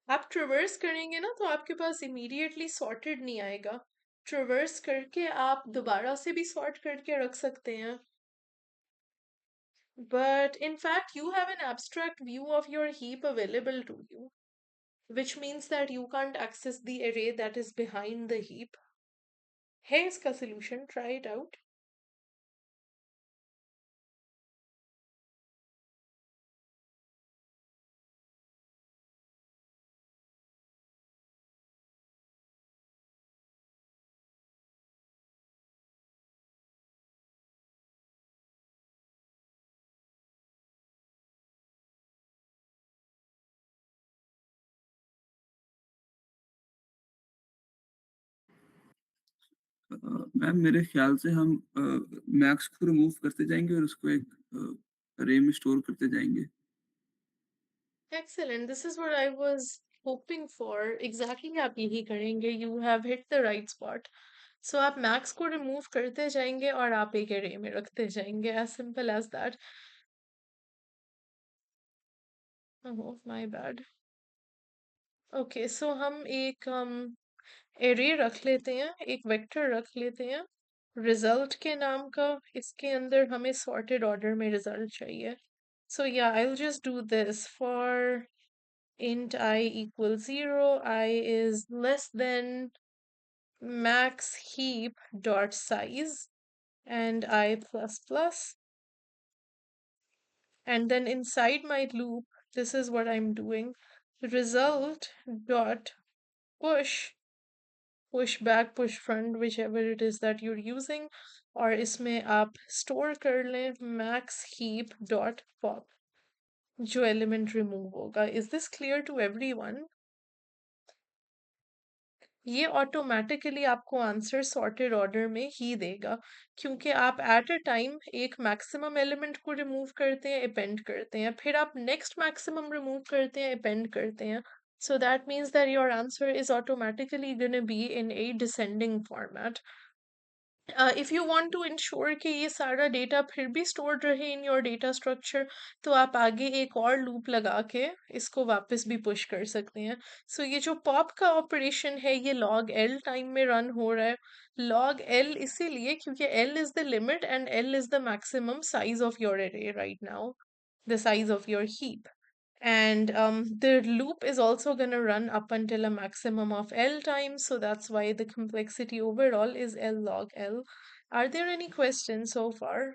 आप ट्रिवर्स करेंगे ना तो आपके पास इमीडिएटली सॉर्टेड नहीं आएगा. ट्रिवर्स करके आप दोबारा से भी सॉर्ट करके रख सकते हैं. But in fact, you have an abstract view of your heap available to you, which means that you can't access the array that is behind the heap. है इसका solution, try it out. Ma'am मेरे ख्याल से हम max को remove करते जाएंगे और उसको एक अरे में स्टोर करते जाएंगे. Excellent, this is what I was hoping for. Exactly आप यही करेंगे. You have hit the right spot. So आप मैक्स को रिमूव करते जाएंगे और आप एक array में रखते जाएंगे. As simple as that. Oh, my bad. Okay, so हम एक array रख लेते हैं, एक वेक्टर रख लेते हैं रिजल्ट के नाम का. इसके अंदर हमें sorted order में रिजल्ट चाहिए. So yeah, I'll just do this. For int I equals 0, I is less than max heap dot size and I plus plus. And then inside my loop, this is what I'm doing. Result dot push back, push front, whichever it is that you're using. और इसमें आप store कर लें max heap dot pop, जो element remove होगा. Is this clear to everyone? ये automatically आपको answer sorted order में ही देगा, क्योंकि आप एट अ टाइम एक मैक्सिमम एलिमेंट को रिमूव करते हैं, अपेंड करते हैं, फिर आप नेक्स्ट मैक्सिमम रिमूव करते हैं, अपेंड करते हैं. So that means that your answer is automatically going to be in a descending format. If you want to ensure कि ये सारा डेटा फिर भी stored रहे in your data structure, तो आप आगे एक और loop लगा के इसको वापस भी push कर सकते हैं. So ये जो pop का operation है, ये log L time में run हो रहा है. Log L इसीलिए क्योंकि L is the limit and L is the maximum size of your array right now, the size of your heap. And the loop is also going to run up until a maximum of L times, so that's why the complexity overall is L log L. Are there any questions so far?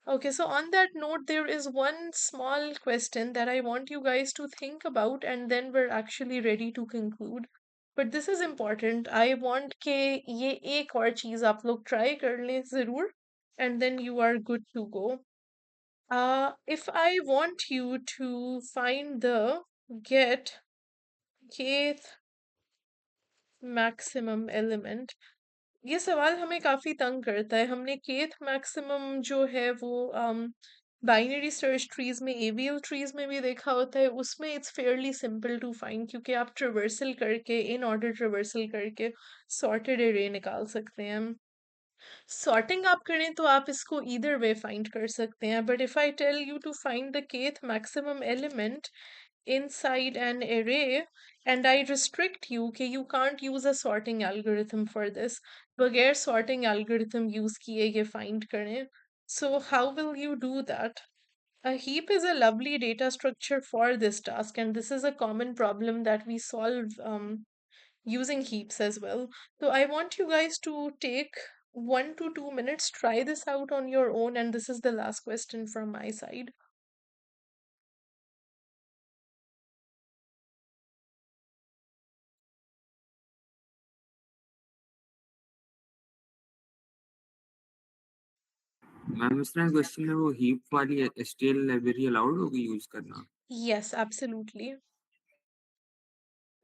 Okay, so on that note, there is one small question that I want you guys to think about, and then we're actually ready to conclude. But this is important. I want के ये एक और चीज आप लोग try कर लें जरूर, and then you are good to go. If I want you to find the get kth maximum element, ये सवाल हमें काफी तंग करता है. हमने kth maximum जो है वो बाइनरी सर्च ट्रीज में AVL ट्रीज में भी देखा होता है, उसमें it's fairly simple to find क्योंकि आप ट्रिवर्सल करके इन ऑर्डर ट्रिवर्सल करके सॉर्टेड एरे निकाल सकते हैं। सॉर्टिंग आप करें तो आप इसको ईदर वे फाइंड कर सकते हैं, but if I tell you to find the kth maximum element inside an array and I restrict you कि you can't use a sorting algorithm for this, बगैर sorting algorithm use किए ये find करें, so how will you do that? A heap is a lovely data structure for this task, and this is a common problem that we solve using heaps as well. So I want you guys to take 1 to 2 minutes, try this out on your own, and this is the last question from my side. Ma'am इस तरह question में वो heap वाली STL library allowed होगी use करना? Yes, absolutely.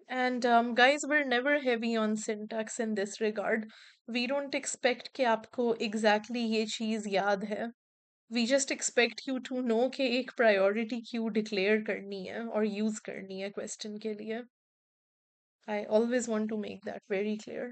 And guys, we're never heavy on syntax in this regard. We don't expect कि आपको exactly ये चीज़ याद है. We just expect you to know कि एक priority queue declare करनी है और use करनी है question के लिए. I always want to make that very clear.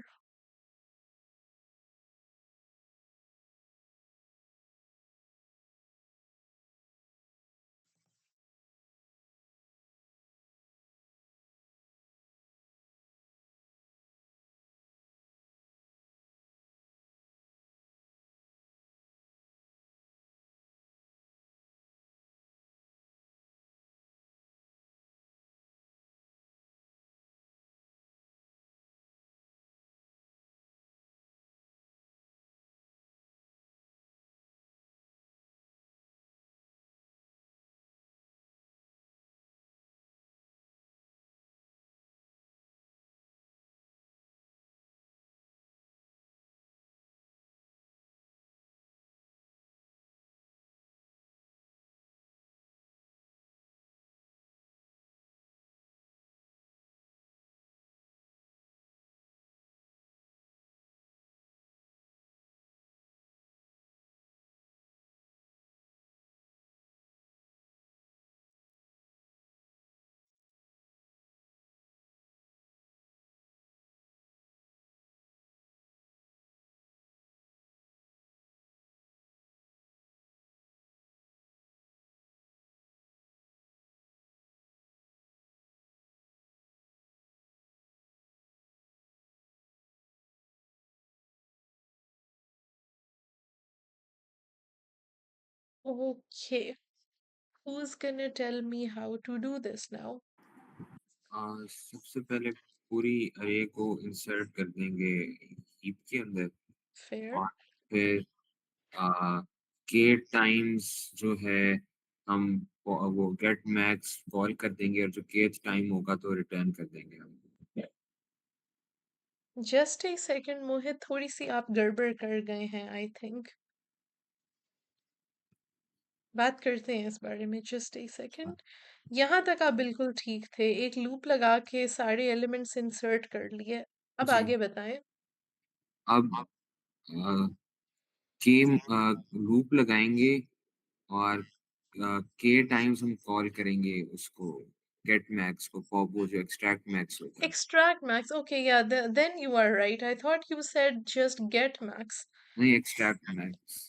Okay, who's gonna tell me how to do this now? सबसे पहले पूरी अरे को इंसर्ट कर देंगे हीप के अंदर Fair. और फिर के टाइम्स जो है हम वो गेट मैक्स कॉल कर देंगे और जो केथ टाइम होगा तो रिटर्न कर देंगे हम। Just a second, मोहित, थोड़ी सी आप गड़बड़ कर गए हैं, I think. बात करते हैं इस बारे में, just a second. यहाँ तक आप बिल्कुल ठीक थे, एक लूप लगा के सारे एलिमेंट्स इंसर्ट कर लिए. अब जी आगे बताएं. अब के लूप लगाएंगे और के टाइम्स हम कॉल करेंगे उसको गेट मैक्स को पॉप वो जो एक्सट्रैक्ट मैक्स होता है। Extract max. Okay, yeah, then you are right. I thought you said just get max. नहीं एक्सट्रैक्ट मैक्स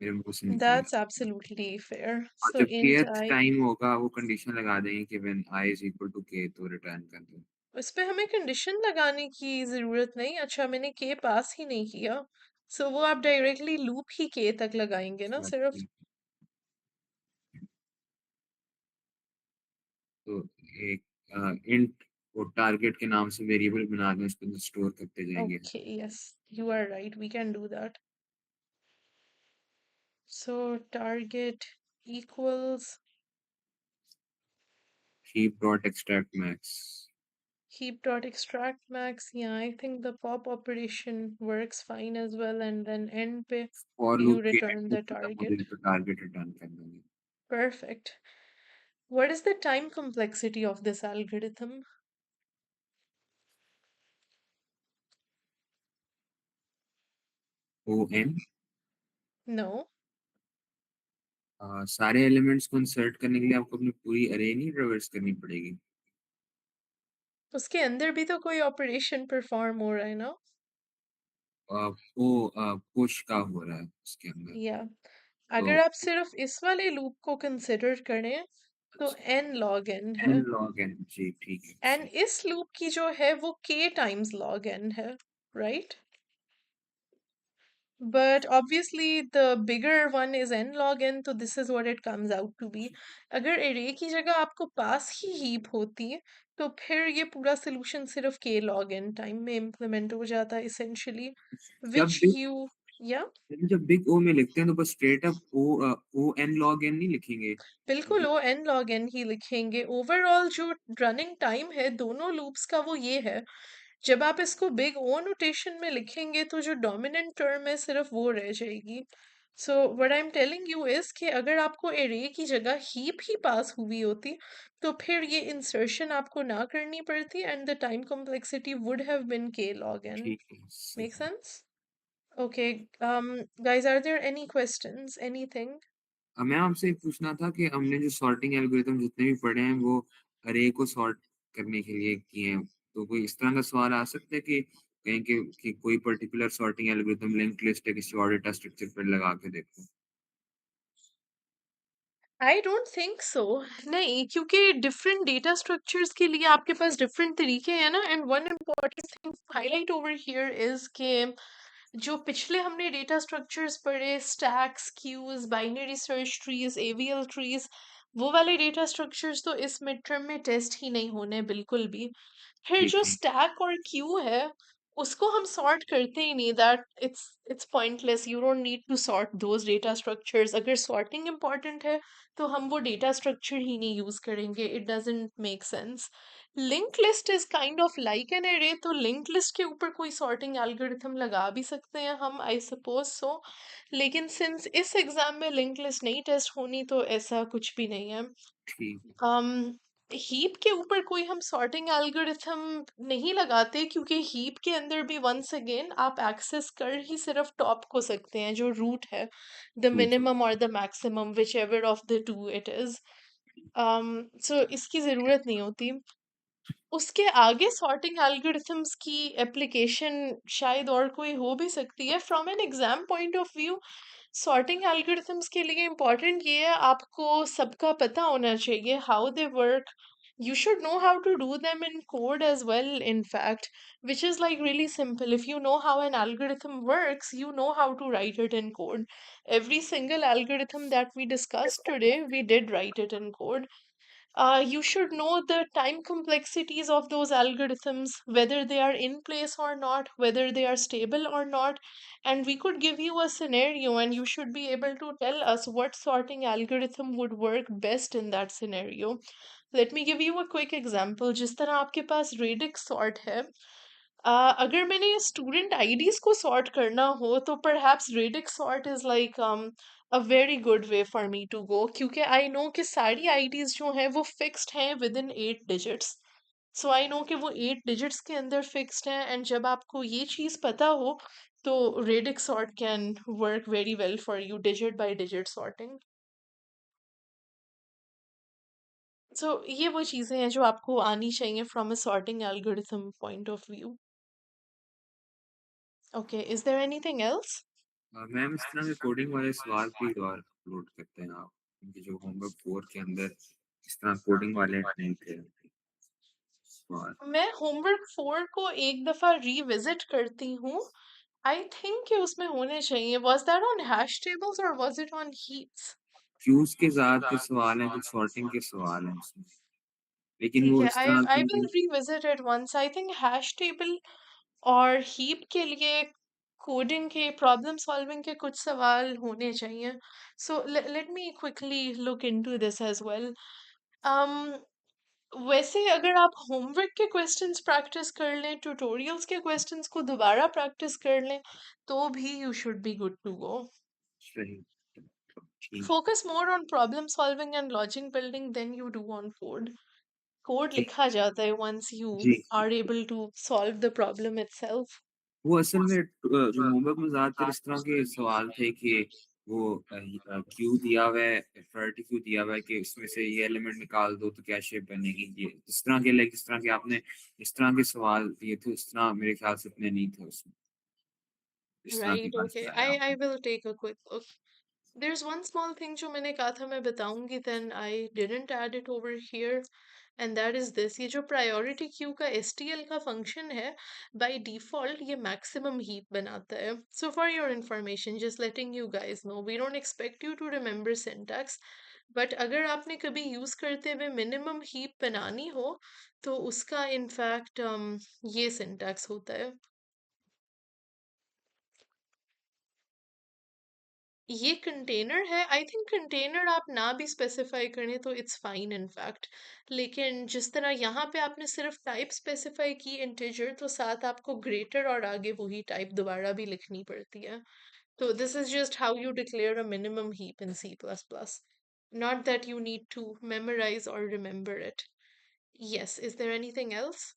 मेरे मुंह से निकल That's गया। absolutely fair. और So जब int kth I. टाइम होगा वो कंडीशन लगा देंगे कि when i is equal to k तो रिटर्न कर दो। इस पे हमें कंडीशन लगाने की जरूरत नहीं. अच्छा, मैंने के पास ही नहीं किया. सो वो आप डायरेक्टली लूप ही के तक लगाएंगे ना सिर्फ. तो एक इंट वो टारगेट के नाम से वेरिएबल बना दें उसको स्टोर करते जाएंगे। Okay, yes, you are right. We can do that. So target equals heap dot extract max heap dot extract max. Yeah, I think the pop operation works fine as well. And then end पे for you loop के return and में the खत्म हो target. जाए तो target return कर देंगे। Perfect. What is the time complexity of this algorithm? o n No. सारे एलिमेंट्स को इंसर्ट करने के लिए आपको अपनी पूरी अरे नहीं ट्रेवर्स करनी पड़ेगी। उसके अंदर भी तो कोई ऑपरेशन परफॉर्म हो रहा है ना। वो पुश का हो रहा है उसके अंदर। या तो अगर आप सिर्फ इस वाले लूप को कंसिडर करें तो अच्छा, n log n n है, log n, जी ठीक है एंड सही। इस लूप की जो है वो k टाइम्स log n है, right? But obviously the bigger one is n log n, तो this is what it comes out to be. अगर array की जगह आपको पास ही heap होती तो फिर ये पूरा solution सिर्फ k log n टाइम में implement हो जाता essentially, जब which बिग you, yeah, जब बिग ओ में लिखते हैं तो बस straight up O N log N नहीं लिखेंगे। बिल्कुल वो n log n ही लिखेंगे। ओवरऑल जो रनिंग टाइम है दोनों लूप्स का वो ये है, जब आप इसको बिग ओ नोटेशन में लिखेंगे तो जो डोमिनेंट टर्म है सिर्फ वो रह जाएगी। सो what I am telling you is कि अगर आपको एरे की जगह हीप ही पास हुई होती तो फिर ये इंसर्शन आपको ना करनी पड़ती and the time complexity would have been k log n। ठीक है मेक सही। Sense? Okay, guys, are there any questions, anything? मैं आपसे पूछना था कि हमने जो सॉर्टिंग एल्गोरिथम जितने भी पढ़े हैं वो अरे को सॉर्ट करने के लिए किए हैं, तो कोई इस तरह का सवाल आ सकता है कि कहीं के कि कोई particular sorting algorithm linked list है किसी और डेटा स्ट्रक्चर पर लगा के देखो। I don't think so. नहीं, क्योंकि डिफरेंट डेटा स्ट्रक्चर्स के लिए आपके पास डिफरेंट तरीके हैं ना। And one important thing highlight over here is के जो पिछले हमने डेटा स्ट्रक्चर्स पढ़े, stacks, queues, binary search trees, AVL trees, वो वाले डेटा स्ट्रक्चर्स तो इस मिड टर्म में टेस्ट ही नहीं होने बिल्कुल भी। फिर ठीक जो है। स्टैक और क्यू है उसको हम सॉर्ट करते ही नहीं, that it's pointless, you don't need to sort those data structures. अगर सॉर्टिंग इम्पॉर्टेंट है तो हम वो डेटा स्ट्रक्चर ही नहीं यूज करेंगे, it doesn't make sense. Linked list is kind of like an array, तो लिंक्ड लिस्ट के ऊपर कोई सॉर्टिंग एल्गोरिथम लगा भी सकते हैं हम, आई सपोज सो। लेकिन सिंस इस एग्जाम में लिंक्ड लिस्ट नहीं टेस्ट होनी तो ऐसा कुछ भी नहीं है। ठीक है। um हीप के ऊपर कोई हम सॉर्टिंग एल्गोरिथम नहीं लगाते क्योंकि हीप के अंदर भी वंस अगेन आप एक्सेस कर ही सिर्फ टॉप को सकते हैं जो रूट है, द ठीक है। मिनिमम और the maximum, whichever of the two it is. So इसकी जरूरत नहीं होती। उसके आगे सॉर्टिंग एल्गोरिथम्स की एप्लीकेशन शायद और कोई हो भी सकती है from an exam point of view. Sorting algorithms के लिए इम्पोर्टेंट ये है आपको सबका पता होना चाहिए how they work. You should know how to do them in code as well, in fact, which is like really simple. If you know how an algorithm works, you know how to write it in code. Every single algorithm that we discussed today, we did write it in code. You should know the time complexities of those algorithms, whether they are in place or not, whether they are stable or not. And we could give you a scenario, and you should be able to tell us what sorting algorithm would work best in that scenario. Let me give you a quick example. जिस तरह आपके पास रेडिक sort है, अगर मैंने student IDs को sort करना हो तो perhaps radix sort is like a very good way for me to go, क्योंकि आई नो कि सारी आईडीज जो हैं वो फिक्स्ड हैं with in 8 digits. So I know कि वो 8 डिजिट्स के अंदर फिक्स्ड हैं, एंड जब आपको ये चीज़ पता हो तो radix sort can work very well for you, digit by digit sorting. So ये वो चीज़ें हैं जो आपको आनी चाहिए from a sorting algorithm point of view. Okay, is there anything else? Ma'am इस तरह के कोडिंग वाले सवाल भी और अपलोड करते हैं आप, क्योंकि जो होमवर्क 4 के अंदर इस तरह कोडिंग वाले नहीं थे सवाल। मैं होमवर्क 4 को एक दफा रिविजिट करती हूँ। आई थिंक कि उसमें होने चाहिए। Was that on hash tables और was it on heaps? Queues के साथ के सवाल हैं, कुछ सॉर्टिंग के सवाल हैं उसमें, लेकिन ठीक वो है, इस आई तरह आई की will revisit it once. I think hash table और हीप के लिए कोडिंग के, प्रॉब्लम सॉल्विंग के कुछ सवाल होने चाहिए। So let me quickly look into this as well. वैसे अगर आप होमवर्क के क्वेश्चंस प्रैक्टिस कर लें, ट्यूटोरियल्स के क्वेश्चंस को दोबारा प्रैक्टिस कर लें, तो भी you should be good to go. सही। ठीक। Focus more on problem solving and logic building then you do on code. Code ठीक। लिखा जाता है once you ji. are able to solve the problem itself. वो असल में जो होमवर्क में ज्यादातर इस तरह के सवाल थे कि वो क्यू दिया हुआ है, प्रायोरिटी क्यू दिया हुआ है कि उसमें से ये एलिमेंट निकाल दो तो क्या शेप बनेगी। ये इस तरह के, लाइक इस तरह के आपने इस तरह के सवाल दिए थे, उस तरह मेरे ख्याल से इतने नहीं थे उसमें, इस तरह की राइट, बात ओके, आया आई आपने। Will take a quick look. There's one small thing जो मैंने कहा था मैं बताऊंगी, then I didn't add it over here, and that is this: ये जो priority queue का STL का function है, by default ये maximum heap बनाता है. So for your information, just letting you guys know, we don't expect you to remember syntax, but अगर आपने कभी use करते हुए minimum heap बनानी हो, तो उसका in fact ये syntax होता है. ये कंटेनर है, आई थिंक कंटेनर आप ना भी स्पेसिफाई करें तो इट्स फाइन इन फैक्ट, लेकिन जिस तरह यहाँ पे आपने सिर्फ टाइप स्पेसिफाई की इंटीजर, तो साथ आपको ग्रेटर और आगे वही टाइप दोबारा भी लिखनी पड़ती है. तो this is just how you declare a minimum heap in C++, not that you need to memorize or remember it. Yes, is there anything else?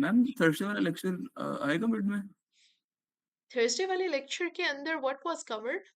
Ma'am Thursday वाला लेक्चर आएगा मिड में? थर्सडे वाले लेक्चर के अंदर what was covered?